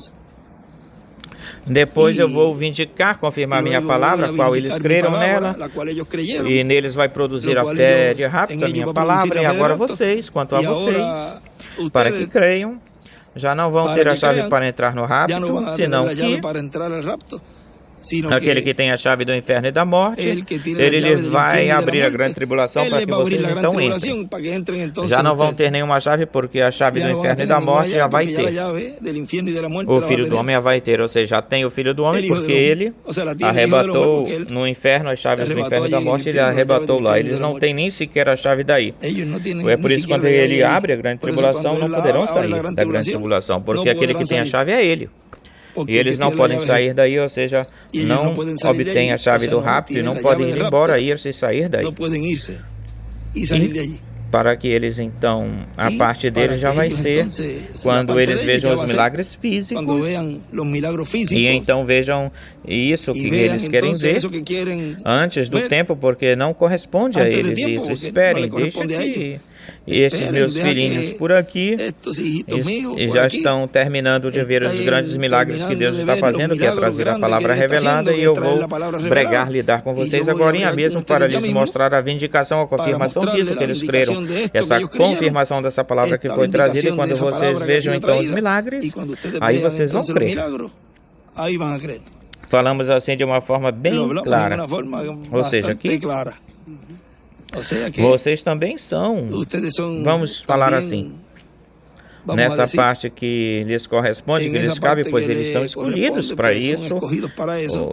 depois eu vou vindicar, confirmar minha palavra, a qual eles creram nela. E neles vai produzir a fé de rápido, a minha palavra. E agora vocês, quanto a vocês, para que creiam. já não vão ter a chave para entrar no rapto, senão que aquele que tem a chave do inferno e da morte, ele lhes vai abrir a grande tribulação para que vocês então entrem. Já não vão ter nenhuma chave, porque a chave do inferno e da morte já vai ter. O Filho do Homem já vai ter, ou seja, já tem o Filho do Homem, porque ele arrebatou no inferno as chaves do inferno e da morte, ele arrebatou lá. Eles não têm nem sequer a chave daí. É por isso que quando ele abre a grande tribulação, não poderão sair da grande tribulação, porque aquele que tem a chave é ele. E eles não podem sair daí, ou seja, não obtêm a chave do rapto e não podem ir embora, ir-se e sair daí. E para que eles então, a parte deles já vai ser quando eles vejam os milagres físicos e então vejam isso que eles querem ver antes do tempo, porque não corresponde a eles isso. Esperem, deixem que estes meus filhinhos por aqui e já estão terminando de ver os grandes milagres que Deus está fazendo, que é trazer a palavra revelada, e eu vou pregar, lidar com vocês agora mesmo para lhes mostrar a vindicação, a confirmação disso que eles creram, essa confirmação dessa palavra que foi trazida, e quando vocês vejam então os milagres, aí vocês vão crer. Falamos assim de uma forma bem clara, ou seja, que vocês também são, vamos falar assim, nessa parte que lhes corresponde, que lhes cabe, pois eles são escolhidos para isso,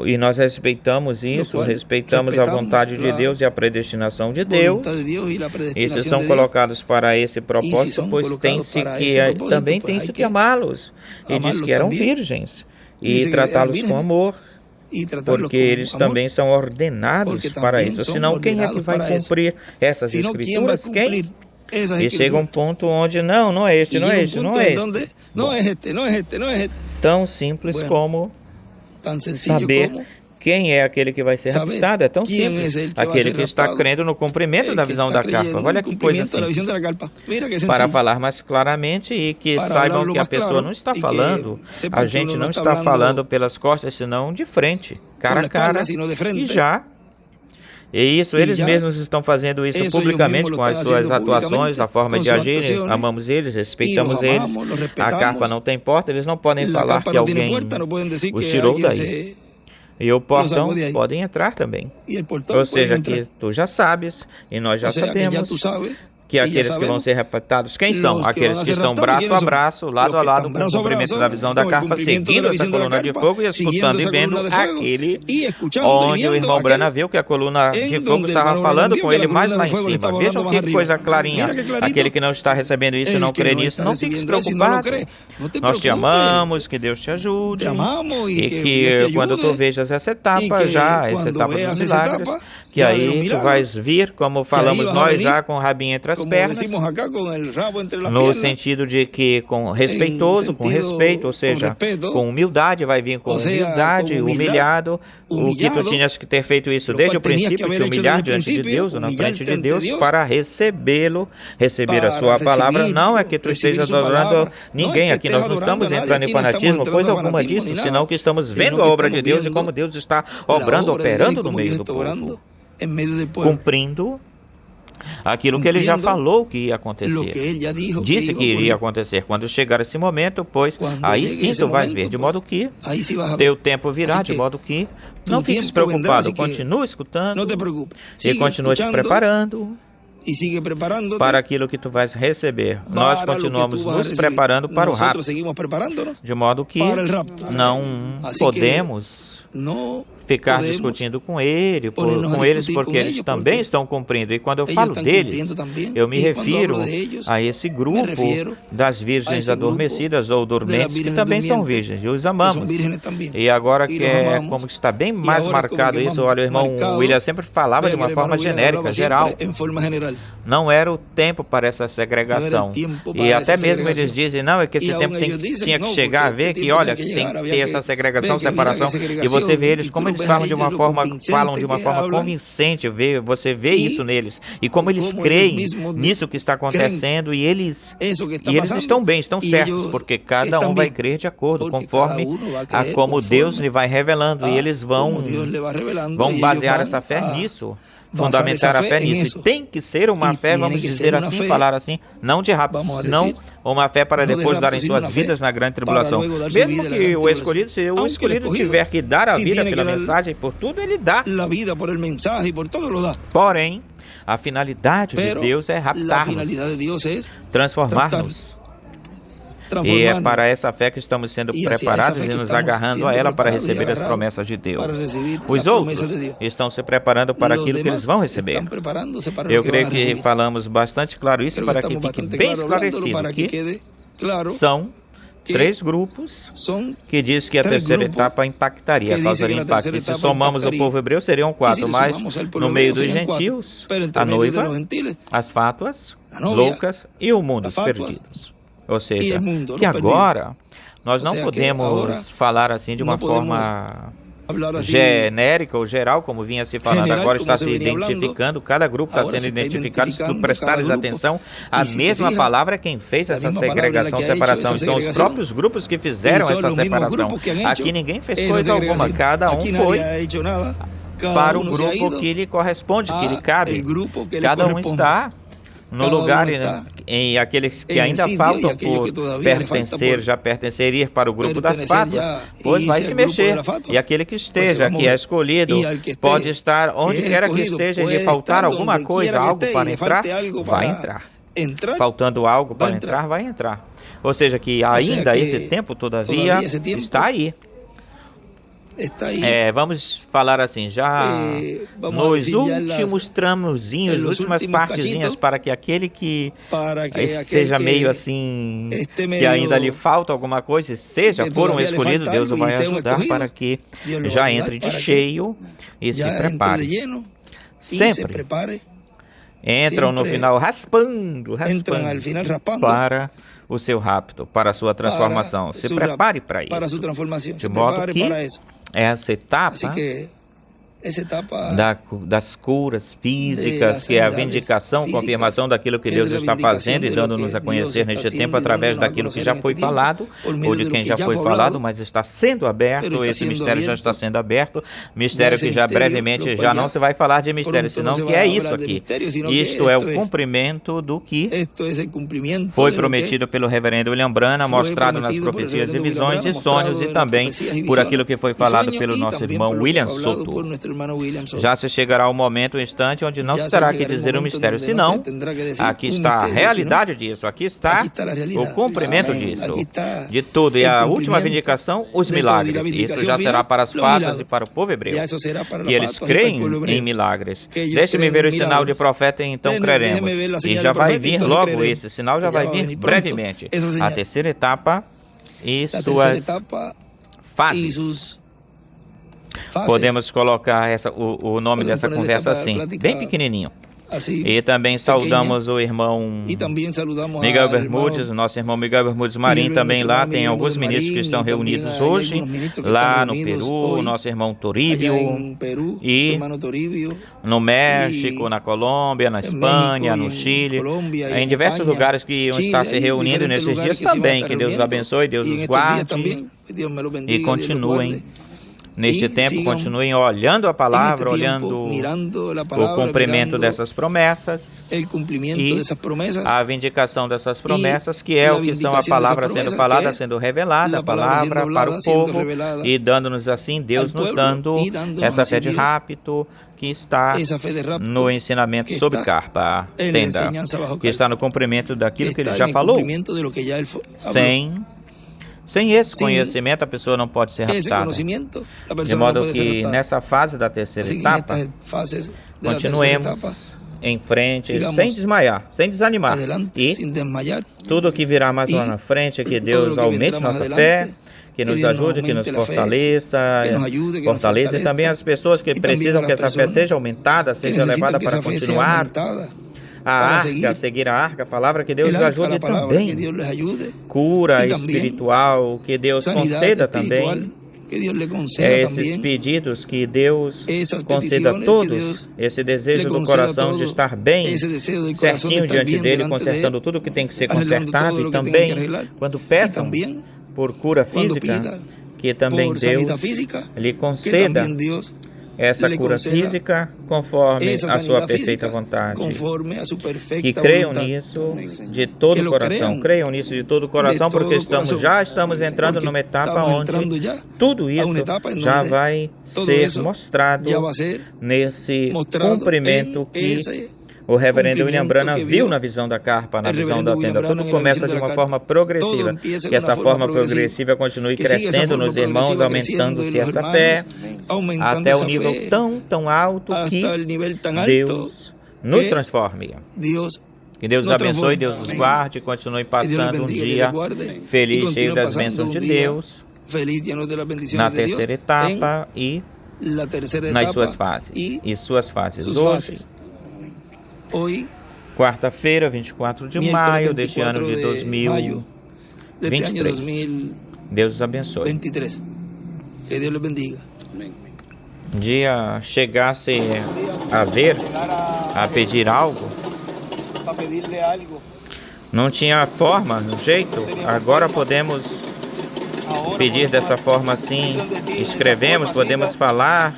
e nós respeitamos isso, respeitamos a vontade de Deus e a predestinação de Deus. Esses são colocados para esse propósito, pois também tem-se que amá-los. E diz que eram virgens, e tratá-los com amor, porque eles também são ordenados para isso. Senão, quem é que vai cumprir essas escrituras? Quem? E chega um ponto onde não é este. Tão simples como saber quem é aquele que vai ser raptado. É tão simples. Aquele que está crendo no cumprimento da visão da capa. Olha que coisa simples. Para falar mais claramente e que saibam que a pessoa não está falando, a gente não está falando pelas costas, senão de frente, cara a cara, e já. E isso, eles mesmos estão fazendo isso publicamente com as suas atuações, a forma de agir. Amamos eles, respeitamos eles. A capa não tem porta, eles não podem falar que alguém os tirou daí. E o portão podem entrar também. Ou seja, que tu já sabes, e nós já sabemos, que aqueles que vão ser raptados, quem são? Aqueles que estão braço a braço, lado a lado, com o cumprimento da visão da capa, seguindo essa coluna de fogo e escutando e vendo aquele onde o irmão Branham viu que a coluna de fogo estava falando com ele mais lá em cima. Vejam que coisa clarinha. Aquele que não está recebendo isso e não crê nisso, não fique preocupado. Nós te amamos, que Deus te ajude, e que quando tu vejas essa etapa dos milagres, que aí tu vais vir, como falamos nós já, com o rabinho entre as pernas, no sentido de que com respeitoso, com respeito, ou seja, com humildade, vai vir com humildade, humilhado, o que tu tinhas que ter feito isso desde o princípio, te humilhar diante de Deus, ou na frente de Deus, para recebê-lo, receber a sua palavra. Não é que tu estejas adorando ninguém aqui, nós não estamos entrando em fanatismo, coisa alguma disso, senão que estamos vendo a obra de Deus e como Deus está obrando, operando no meio do povo, cumprindo aquilo que ele já falou que ia acontecer. Disse que iria acontecer quando chegar esse momento, pois aí sim tu vais ver, de modo que teu tempo virá, de modo que não fiques preocupado, continua escutando e continua te preparando para aquilo que tu vais receber. Nós continuamos nos preparando para o rapto, de modo que não podemos ficar discutindo com eles, porque eles também estão cumprindo. E quando eu falo deles, eu me refiro a esse grupo das virgens adormecidas ou dormentes, que também são virgens, e os amamos. E agora que é como que está bem mais marcado isso, olha, o irmão William sempre falava de uma forma genérica, geral. Não era o tempo para essa segregação. E até mesmo eles dizem, não, é que esse tempo tinha que chegar a ver que, olha, que tem que ter essa segregação, separação, e você vê eles como eles falam de uma forma convincente, você vê isso neles, e como eles creem nisso que está acontecendo, e eles estão bem, estão certos, porque cada um vai crer de acordo, conforme a como Deus lhe vai revelando, e eles vão basear essa fé nisso. fundamentar a fé nisso. E tem que ser uma fé, vamos dizer assim, falar assim, não de rapto, senão uma fé para depois darem suas vidas na grande tribulação. Mesmo que o escolhido, se o escolhido tiver que dar a vida pela mensagem, por tudo ele dá. Porém, a finalidade de Deus é raptar-nos, transformar-nos. E é para essa fé que estamos sendo preparados e nos agarrando a ela para receber as promessas de Deus. Os outros estão se preparando para aquilo que eles vão receber. Eu creio que falamos bastante claro isso para que fique bem esclarecido que são 3 grupos que diz que a terceira etapa impactaria, causaria impacto. E se somamos o povo hebreu, seriam 4, mas no meio dos gentios, a noiva, as fátuas, loucas e o mundo, os perdidos. Ou seja, que agora nós não podemos falar assim de uma forma genérica ou geral, como vinha se falando. Agora está se identificando, cada grupo está sendo identificado. Se tu prestares atenção, a mesma palavra é quem fez essa segregação, separação. São os próprios grupos que fizeram essa separação. Aqui ninguém fez coisa alguma, cada um foi para o grupo que lhe corresponde, que lhe cabe. Cada um está no lugar, em aqueles que ainda faltam por pertencer, já pertenceria para o grupo das fátuas, pois vai se mexer. E aquele que esteja, que é escolhido, pode estar onde quer que esteja, e lhe faltar alguma coisa, algo para entrar, vai entrar. Faltando algo para entrar, vai entrar. Ou seja, que ainda esse tempo, todavia, está aí. Vamos falar assim, já nos últimos tramozinhos, últimas partezinhas, para que aquele que seja meio assim, que ainda lhe falta alguma coisa, for um escolhido, Deus o vai ajudar para que já entre de cheio e se prepare. Sempre entram no final raspando para o seu rapto, para a sua transformação. Se prepare para isso. De modo que essa etapa das curas físicas, que é a vindicação, confirmação daquilo que Deus está fazendo e dando-nos a conhecer neste tempo através daquilo que já foi falado, ou de quem já foi falado, mas está sendo aberto, esse mistério já está sendo aberto, mistério que já brevemente já não se vai falar de mistério, senão que é isso aqui. Isto é o cumprimento do que foi prometido pelo reverendo William Branham, mostrado nas profecias e visões e sonhos, e também por aquilo que foi falado pelo nosso irmão William Soto. Já se chegará o momento, o instante, onde não se terá que dizer o mistério, senão aqui está a realidade disso, aqui está o cumprimento disso, de tudo. E a última vindicação, os milagres. Isso já será para as fatas e para o povo hebreu, que eles creem em milagres. Deixe-me ver o sinal de profeta, e então creremos. E já vai vir logo, esse sinal já vai vir brevemente. A terceira etapa e suas fases. Podemos colocar o nome dessa conversa assim, bem pequenininho. E também saudamos o irmão Miguel Bermudes, o nosso irmão Miguel Bermudes Marim, também lá tem alguns ministros que estão reunidos hoje, lá no Peru, o nosso irmão Toribio, e no México, na Colômbia, na Espanha, no Chile, em diversos lugares que iam estar se reunindo nesses dias também. Que Deus os abençoe, Deus os guarde e continuem. Neste tempo, continuem olhando a palavra, olhando o cumprimento dessas promessas e a vindicação dessas promessas, que é o que são a palavra sendo falada, sendo revelada, a palavra para o povo, e dando-nos assim, Deus nos dando essa fé de rapto, que está no ensinamento sobre carpa, tenda, que está no cumprimento daquilo que ele já falou. Sem esse conhecimento, a pessoa não pode ser raptada. De modo que nessa fase da terceira etapa, continuemos em frente, sem desmaiar, sem desanimar. E tudo que virá mais lá na frente, que Deus aumente nossa fé, que nos ajude, que nos fortaleça, e também as pessoas que precisam que essa fé seja aumentada, seja levada para continuar. A arca, seguir a arca, a palavra, que Deus ajude também. Cura espiritual, que Deus conceda também. Esses pedidos, que Deus conceda a todos. Esse desejo do coração de estar bem, certinho diante dele, consertando tudo que tem que ser consertado. E também, quando peçam por cura física, que também Deus lhe conceda essa cura física conforme a sua perfeita vontade. Que creiam nisso de todo o coração. Creiam nisso de todo o coração, porque já estamos entrando numa etapa onde tudo isso já vai ser mostrado nesse cumprimento que o reverendo William Branham viu na visão da carpa, na visão da tenda. Tudo começa de uma forma progressiva. Que essa forma progressiva continue crescendo nos irmãos, aumentando-se essa fé até o nível tão alto que Deus nos transforme. Que Deus os abençoe, Deus os guarde e continue passando um dia feliz, cheio das bênçãos de Deus, na terceira etapa e nas suas fases. Hoje, quarta-feira, 24 de maio deste ano de 2023. Deus os abençoe. Um dia chegasse a pedir algo, não tinha forma, no jeito, agora podemos pedir dessa forma assim, escrevemos, podemos falar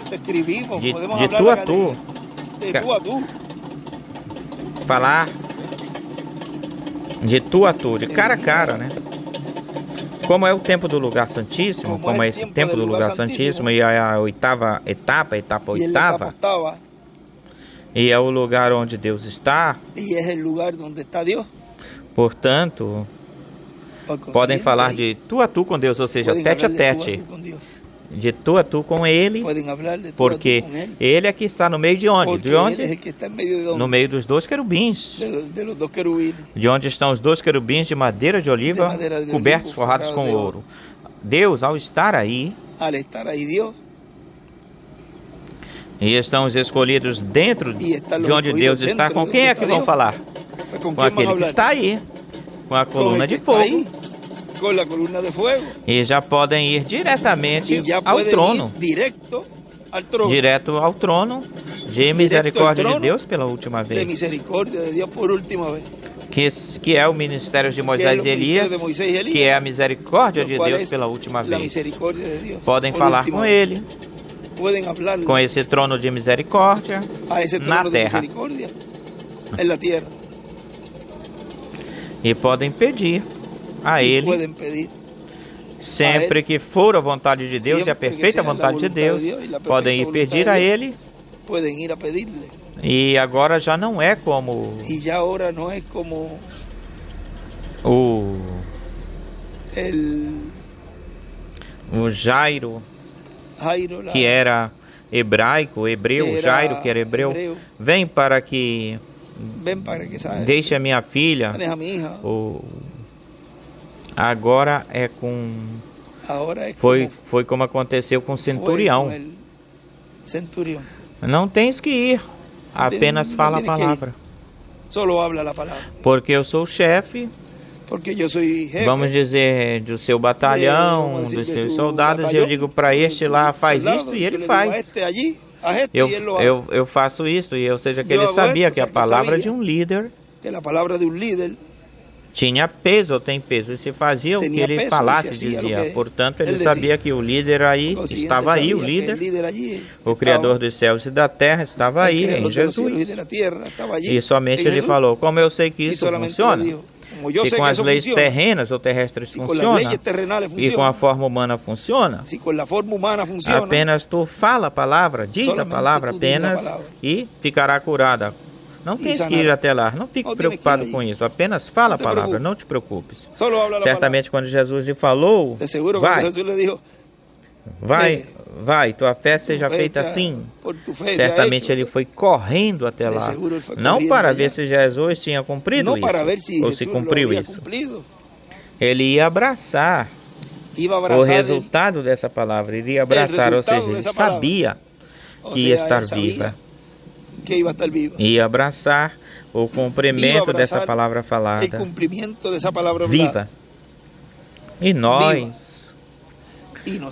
de tu a tu. Falar de tu a tu, de cara a cara, né? Como é o tempo do lugar santíssimo, como é esse tempo do lugar santíssimo e a oitava etapa, e é o lugar onde Deus está, portanto, podem falar de tu a tu com Deus, ou seja, tete a tete. De tu a tu com Ele, porque Ele é que está no meio de onde? De onde? No meio dos dois querubins. De onde estão os dois querubins de madeira de oliva, cobertos, forrados com ouro. Deus, ao estar aí, e estão os escolhidos dentro de onde Deus está, com quem é que vão falar? Com aquele que está aí, com a coluna de fogo. E já podem ir diretamente ao trono. Direto ao trono de misericórdia de Deus pela última vez. Que é o ministério de Moisés e Elias, que é a misericórdia de Deus pela última vez. Podem falar com Ele, com esse trono de misericórdia na terra. E podem pedir a Ele, sempre que for a vontade de Deus e a perfeita vontade de Deus, podem ir pedir a Ele. E agora já não é como o Jairo, que era hebreu, Jairo, que era hebreu, vem para que deixe a minha filha. Agora é com... Foi como aconteceu com o centurião. Não tens que ir, apenas fala a palavra. Porque eu sou o chefe, vamos dizer, do seu batalhão, dos seus soldados, e eu digo para este lá, faz isto, e ele faz. Eu faço isso, ou seja, que ele sabia que a palavra de um líder tinha peso, ou tem peso, e se fazia o que ele falasse, dizia. Portanto, ele sabia que o líder aí, estava aí, o líder, o Criador dos céus e da terra, estava aí, em Jesus. E somente ele falou, como eu sei que isso funciona? Se com as leis terrenas ou terrestres funciona, e com a forma humana funciona, apenas tu fala a palavra, diz a palavra apenas, e ficará curada. Não tens que ir até lá, não fique preocupado com isso, apenas fala a palavra, não te preocupes. Certamente quando Jesus lhe falou, vai, tua fé seja feita assim. Certamente ele foi correndo até lá, não para ver se Jesus tinha cumprido isso, ou se cumpriu isso. Ele ia abraçar o resultado dessa palavra, iria abraçar, ou seja, ele sabia que ia estar viva. Ia abraçar o cumprimento dessa palavra falada, viva. E nós,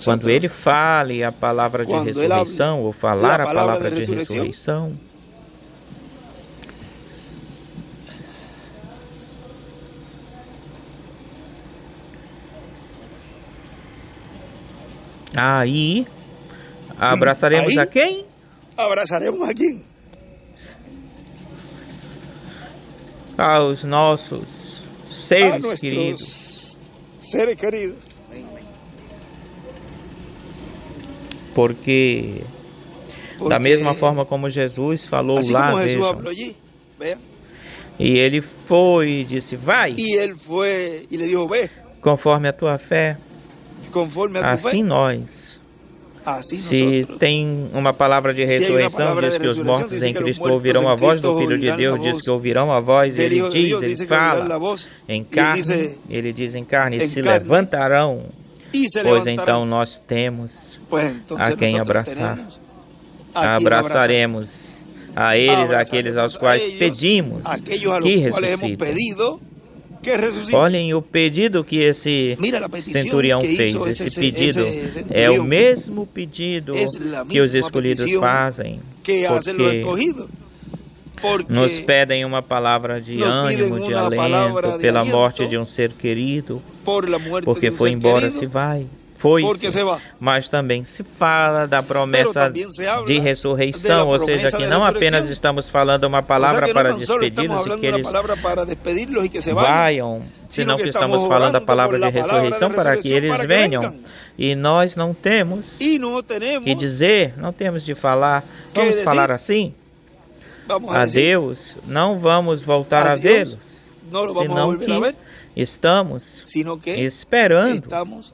quando ele fale a palavra de ressurreição, ou falar a palavra de ressurreição, aí abraçaremos a quem? abrazaremos a quién? Aos nossos seres queridos. Seres queridos. Porque da mesma forma como Jesus falou assim lá, como vejam, allí, vean, e ele foi e disse, vai, y él fue y le dijo, ve, conforme a tua fé, conforme a tu assim fe, nós. así Se nosotros. tem uma palavra de Se hay una ressurreição, palabra diz de que os resurrección, mortos dice em que los Cristo muertos ouvirão a en voz do Cristo Filho de oirán Deus, la diz voz que ouvirão a voz, del ele Hijo de diz, Dios, ele dice que oirán la fala, voz, em y él carne, dice, ele diz em carne, em se carne, levantarão, y se pois levantarán. então nós temos Pues entonces a quem nosotros abraçar. tenemos a quien abrazar. Abraçaremos a eles, aqueles aos quais pedimos aquellos a los que cuales hemos ressuscitem. pedido que resuciten. Olhem o pedido que esse Mira la petición centurião que fez. hizo Esse ese pedido centurión. é o mesmo pedido Es la que os misma escolhidos petición fazem, que hacen los porque escogidos. Porque nos pedem uma palavra de nos ânimo, piden de uma palavra alento de pela aliento morte de um ser querido, por la muerte porque de un foi ser embora, querido, se vai. porque Foi-se, se va. mas também se fala da promessa também se habla de de ressurreição, la ou seja, promessa que de não ressurreição. apenas estamos falando uma O sea palavra que para no tan solo estamos despedi-los e hablando que una eles palabra para despedirlos y que se vayan, vaiam, senão que estamos falando a palavra de ressurreição para que eles venham. E nós não temos y no tenemos que dizer, não temos de falar, vamos dizer, falar assim, vamos a decir, Deus, não vamos voltar a a Deus, vê-los, no lo vamos a senão volver a ver, que estamos sino que esperando estamos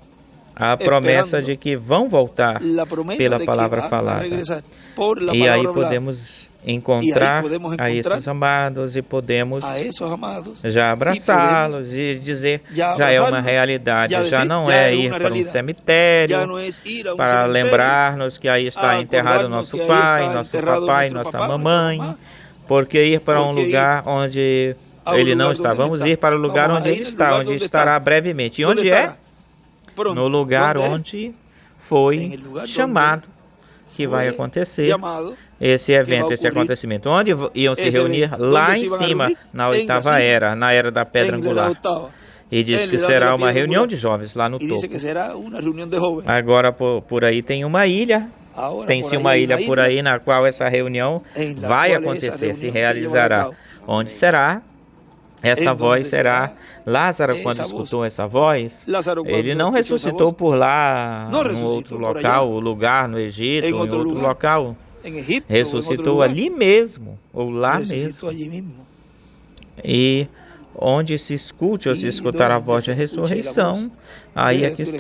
a promessa esperando de que vão voltar la promesa pela de que palavra van a falada. regresar por la E palabra aí hablada. podemos encontrar podemos a encontrar esses amados e podemos a esos amados já abraçá-los e dizer, já já é uma abraçá-los, realidade, já já dizer, não já é é ir uma para um realidade. cemitério já não é ir a um para cemitério, lembrar-nos que aí está a enterrado acordarnos nosso que aí pai, está nosso enterrado papai, nosso nossa papá, mamãe, nossa mamã, porque ir para um porque ir lugar onde ao ele não lugar está. onde ele Vamos está. ir para o lugar Vamos onde a ele ir no está, lugar onde onde estará está. brevemente. E ¿Dónde onde é? estará? Pronto. No lugar ¿Dónde é? onde foi Em lugar chamado que foi vai acontecer chamado esse evento, esse ocorrer. acontecimento. Onde iam se Esse reunir? evento. Lá Onde em se iam cima, reunir? na Em oitava cima. era, na era da pedra en la angular. octava. E diz En que la será de la uma piedra reunião angular. de jovens lá no Y dice que topo. será una reunión de jóvenes. Agora por aí tem uma ilha. Ahora, Tem-se por uma ahí hay ilha por aí na qual essa reunião em la vai qual essa acontecer, reunião se se realizará. llevará a cabo. Onde será? Essa Em voz onde será. será Lázaro, essa quando voz. escutou essa voz, Lázaro, quando ele não escutou essa ressuscitou voz, por lá, não no ressuscitou outro por local, allá, o lugar no Egito, em em outro outro lugar, local. en Egipto, Ressuscitou ali mesmo, ou lá mesmo. Resucitó allí mismo. E onde se escute ou se E escutar a donde voz se de escute a ressurreição, voz aí de é que ressurreição,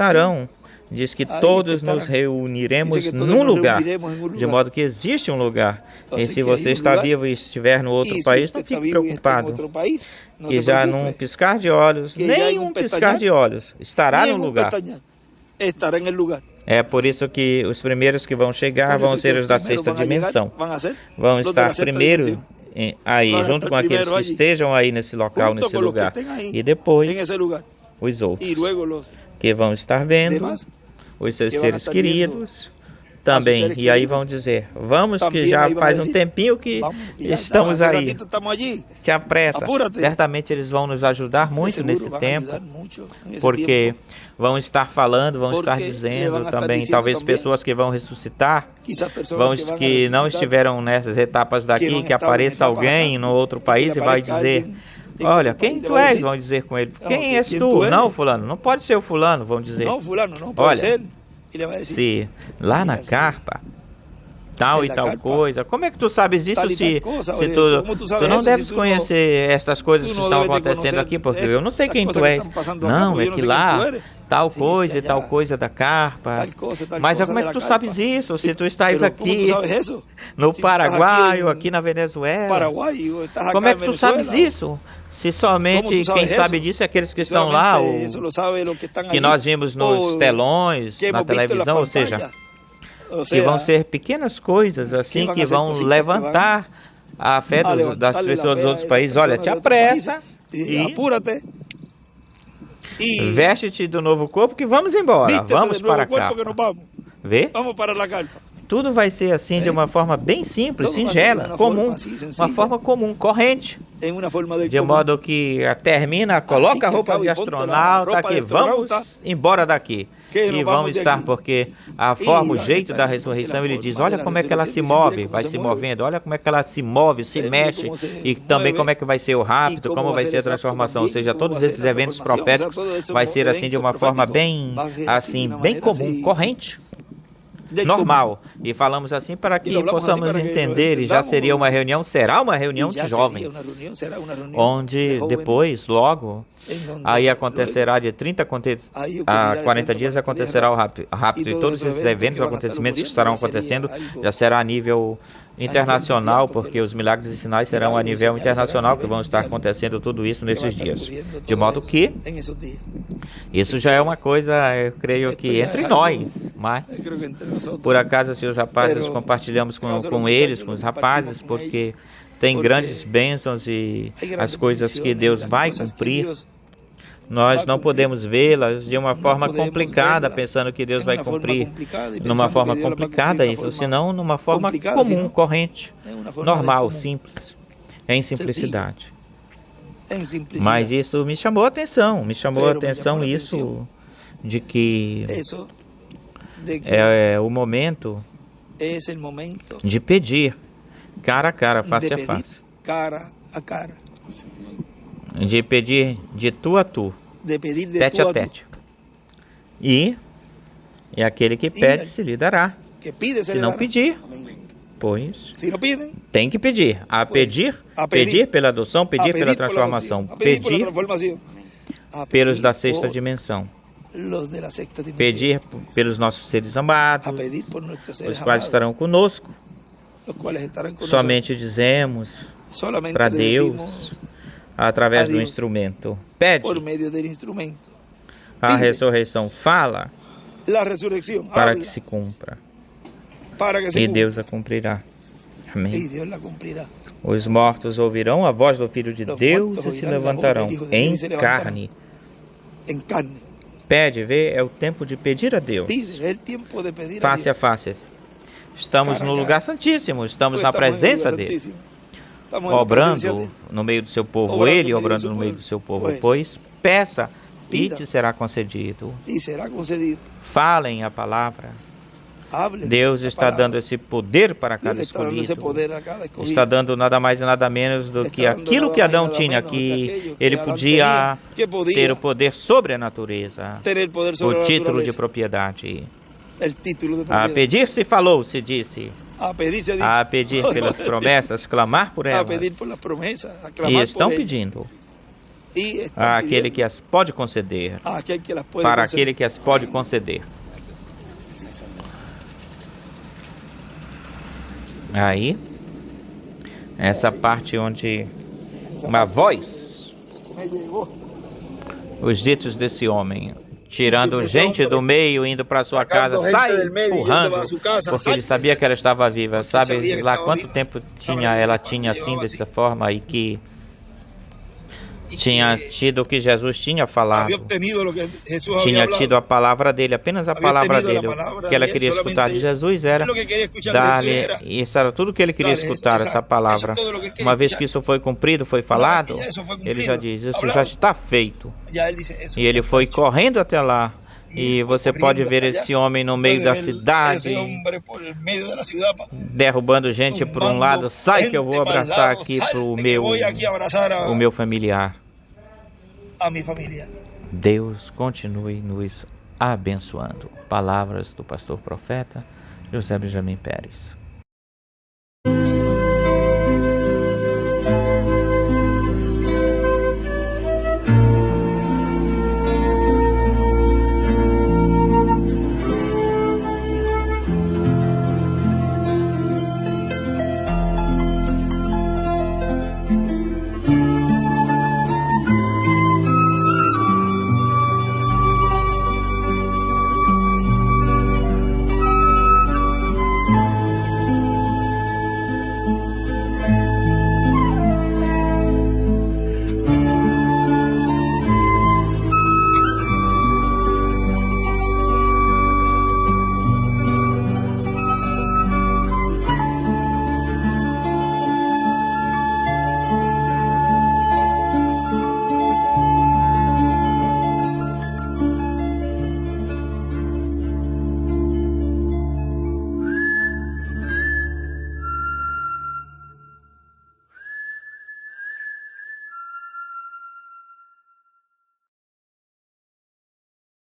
estarão. Diz que aí todos que nos estarão. reuniremos Diz que todos num nos lugar, reuniremos em um de lugar. modo que existe um lugar. Então, E se se que você hay está lugar, vivo e estiver no outro y si país, usted não está fique vivo y está en preocupado. otro país, no Que se já preocupe, num piscar de olhos, que já nem em um piscar pestañear, de olhos, estará ni no en un lugar. pestañear, estará en el lugar. É por isso que os primeiros que vão chegar Por vão isso ser que os da primeiros sexta vão a llegar, dimensão. vão a ser Vão los de estar la sexta primeiro dimensão. aí, Vão junto estar com aqueles primeiro que allí, estejam aí nesse local, junto nesse con los que lugar. estén ahí, E depois, en ese lugar. os Y outros luego los que vão estar vendo demás os seus que vão seres estar vendo queridos também. seres E aí queridos. vão dizer, vamos que Também já aí vão faz um dizer, tempinho que vamos, ya estamos hace aí. ratito estamos allí. Te apressa. Apúrate. Certamente eles vão nos ajudar muito Seguro nesse van a tempo. ayudar mucho en ese Porque tiempo. vão estar falando, vão Porque estar le dizendo van a estar também, dizendo talvez também, pessoas que vão ressuscitar, Quizás personas vão que van a que não resucitar, estiveram nessas etapas daqui, não que estavam apareça em etapas alguém acá, no outro e que país e vai aparezca dizer, alguém em olha, outro quem país, tu vai és? dizer, Vão dizer com ele. "Não, Quem és quem tu? tu és?" Não, fulano, não pode ser o fulano, vão dizer. No, fulano, no puede Olha, ser. Y le va a decir, Se lá na carpa, tal e na tal carpa, coisa, como é que tu sabes isso tal e se, tal coisa, se olha, tu, como tu tu sabes não isso deves se tu não- conhecer estas coisas tu que não estão debes de acontecendo conhecer aqui, porque eu não sei quem estas tu coisas que és. estão passando acá, Não, porque é eu não que sei quem lá, tu eres. tal Sim, coisa que e tal allá, coisa da carpa. tal coisa, tal Mas é coisa como é de que tu la carpa. sabes isso? Se tu estás Pero ¿cómo aqui tú sabes eso? no Si Paraguai ou estás aqui na Venezuela. Paraguay o estás acá Como é en que tu Venezuela, sabes isso? Se somente Como tu sabes quem sabe isso? disso é aqueles que Si estão lá, solamente ou eso lo sabe los que están que allí, nós vimos nos o telões, que na hemos visto en la televisão, ou seja, pantalla. O que vão sea, ser pequenas coisas assim vão que ser vão cositas que levantar a fé a das levantarle la pessoas dos fe a outros esas países. Olha, personas te de outros países. apressa Y e apúrate. Y veste-te do novo corpo que vamos embora, vístete vamos del nuevo para cuerpo que cá. nos vamos. Vê? Vamos para la carpa. Tudo vai ser assim de uma forma bem simples, Tudo vai ser de singela, uma comum, forma assim, uma sencilla. forma comum, corrente. en una forma del De común. modo que termina, coloca a roupa de astronauta, que vamos embora daqui. E vamos estar, porque a forma, o jeito da ressurreição, ele diz, olha como é que ela se move, vai se movendo, olha como é que ela se move, se mexe, e também como é que vai ser o rapto, como vai ser a transformação, ou seja, todos esses eventos proféticos vai ser assim de uma forma bem, assim, bem comum, corrente, normal. E falamos assim para que possamos entender, e já seria uma reunião, será uma reunião de jovens, onde depois, logo, aí acontecerá de 30 a 40 dias acontecerá o rapto, e todos esses eventos, acontecimentos que estarão acontecendo, já será a nível internacional, porque os milagres e sinais serão a nível internacional, que vão estar acontecendo tudo isso nesses dias. De modo que isso já é uma coisa, eu creio que entre nós, mas por acaso se os rapazes compartilhamos com eles, com os rapazes, porque tem grandes bênçãos e as coisas que Deus vai cumprir, nós não podemos vê-las de uma forma complicada, pensando que Deus vai cumprir numa forma complicada isso, senão numa forma comum, corrente, normal, simples, em simplicidade. Mas isso me chamou a atenção isso de que é o momento de pedir cara a cara, face a face. De pedir de tu a tu, tete a tete. E aquele que pede se lhe dará. Se não pedir, pois tem que pedir. A pedir pela adoção, pedir pela transformação, pedir pelos da sexta dimensão, pedir pelos nossos seres amados, os quais estarão conosco. Somente dizemos para Deus através do instrumento. Pede. A ressurreição fala para que se cumpra. E Deus a cumprirá. Amém. Os mortos ouvirão a voz do Filho de Deus e se levantarão em carne. Pede, vê, é o tempo de pedir a Deus. Face a face. Estamos no lugar santíssimo, estamos na presença dele, obrando no meio do seu povo, ele obrando no meio do seu povo. Pois peça e te será concedido. Falem a palavra. Deus está dando esse poder para cada escolhido. Está dando nada mais e nada menos do que aquilo que Adão tinha, que ele podia ter o poder sobre a natureza, o título de propriedade. A pedir se falou, se disse. A pedir pelas promessas, clamar por elas. E estão pedindo àquele que as pode conceder, para aquele que as pode conceder. Aí, essa parte onde uma voz, os ditos desse homem, tirando gente do meio, indo para sua casa, sai empurrando, porque ele sabia que ela estava viva. Sabe lá quanto tempo ela tinha assim, dessa forma, e que tinha tido o que Jesus tinha falado, tinha tido a palavra dele, apenas a palavra dele. O que ela queria escutar de Jesus era dar-lhe, isso era tudo que ele queria escutar, essa palavra. Uma vez que isso foi cumprido, foi falado, ele já diz, isso já está feito. E ele foi correndo até lá. E você pode ver esse homem no meio da cidade, derrubando gente por um lado. Sai que eu vou abraçar aqui o meu familiar. Deus continue nos abençoando. Palavras do pastor profeta José Benjamin Pérez.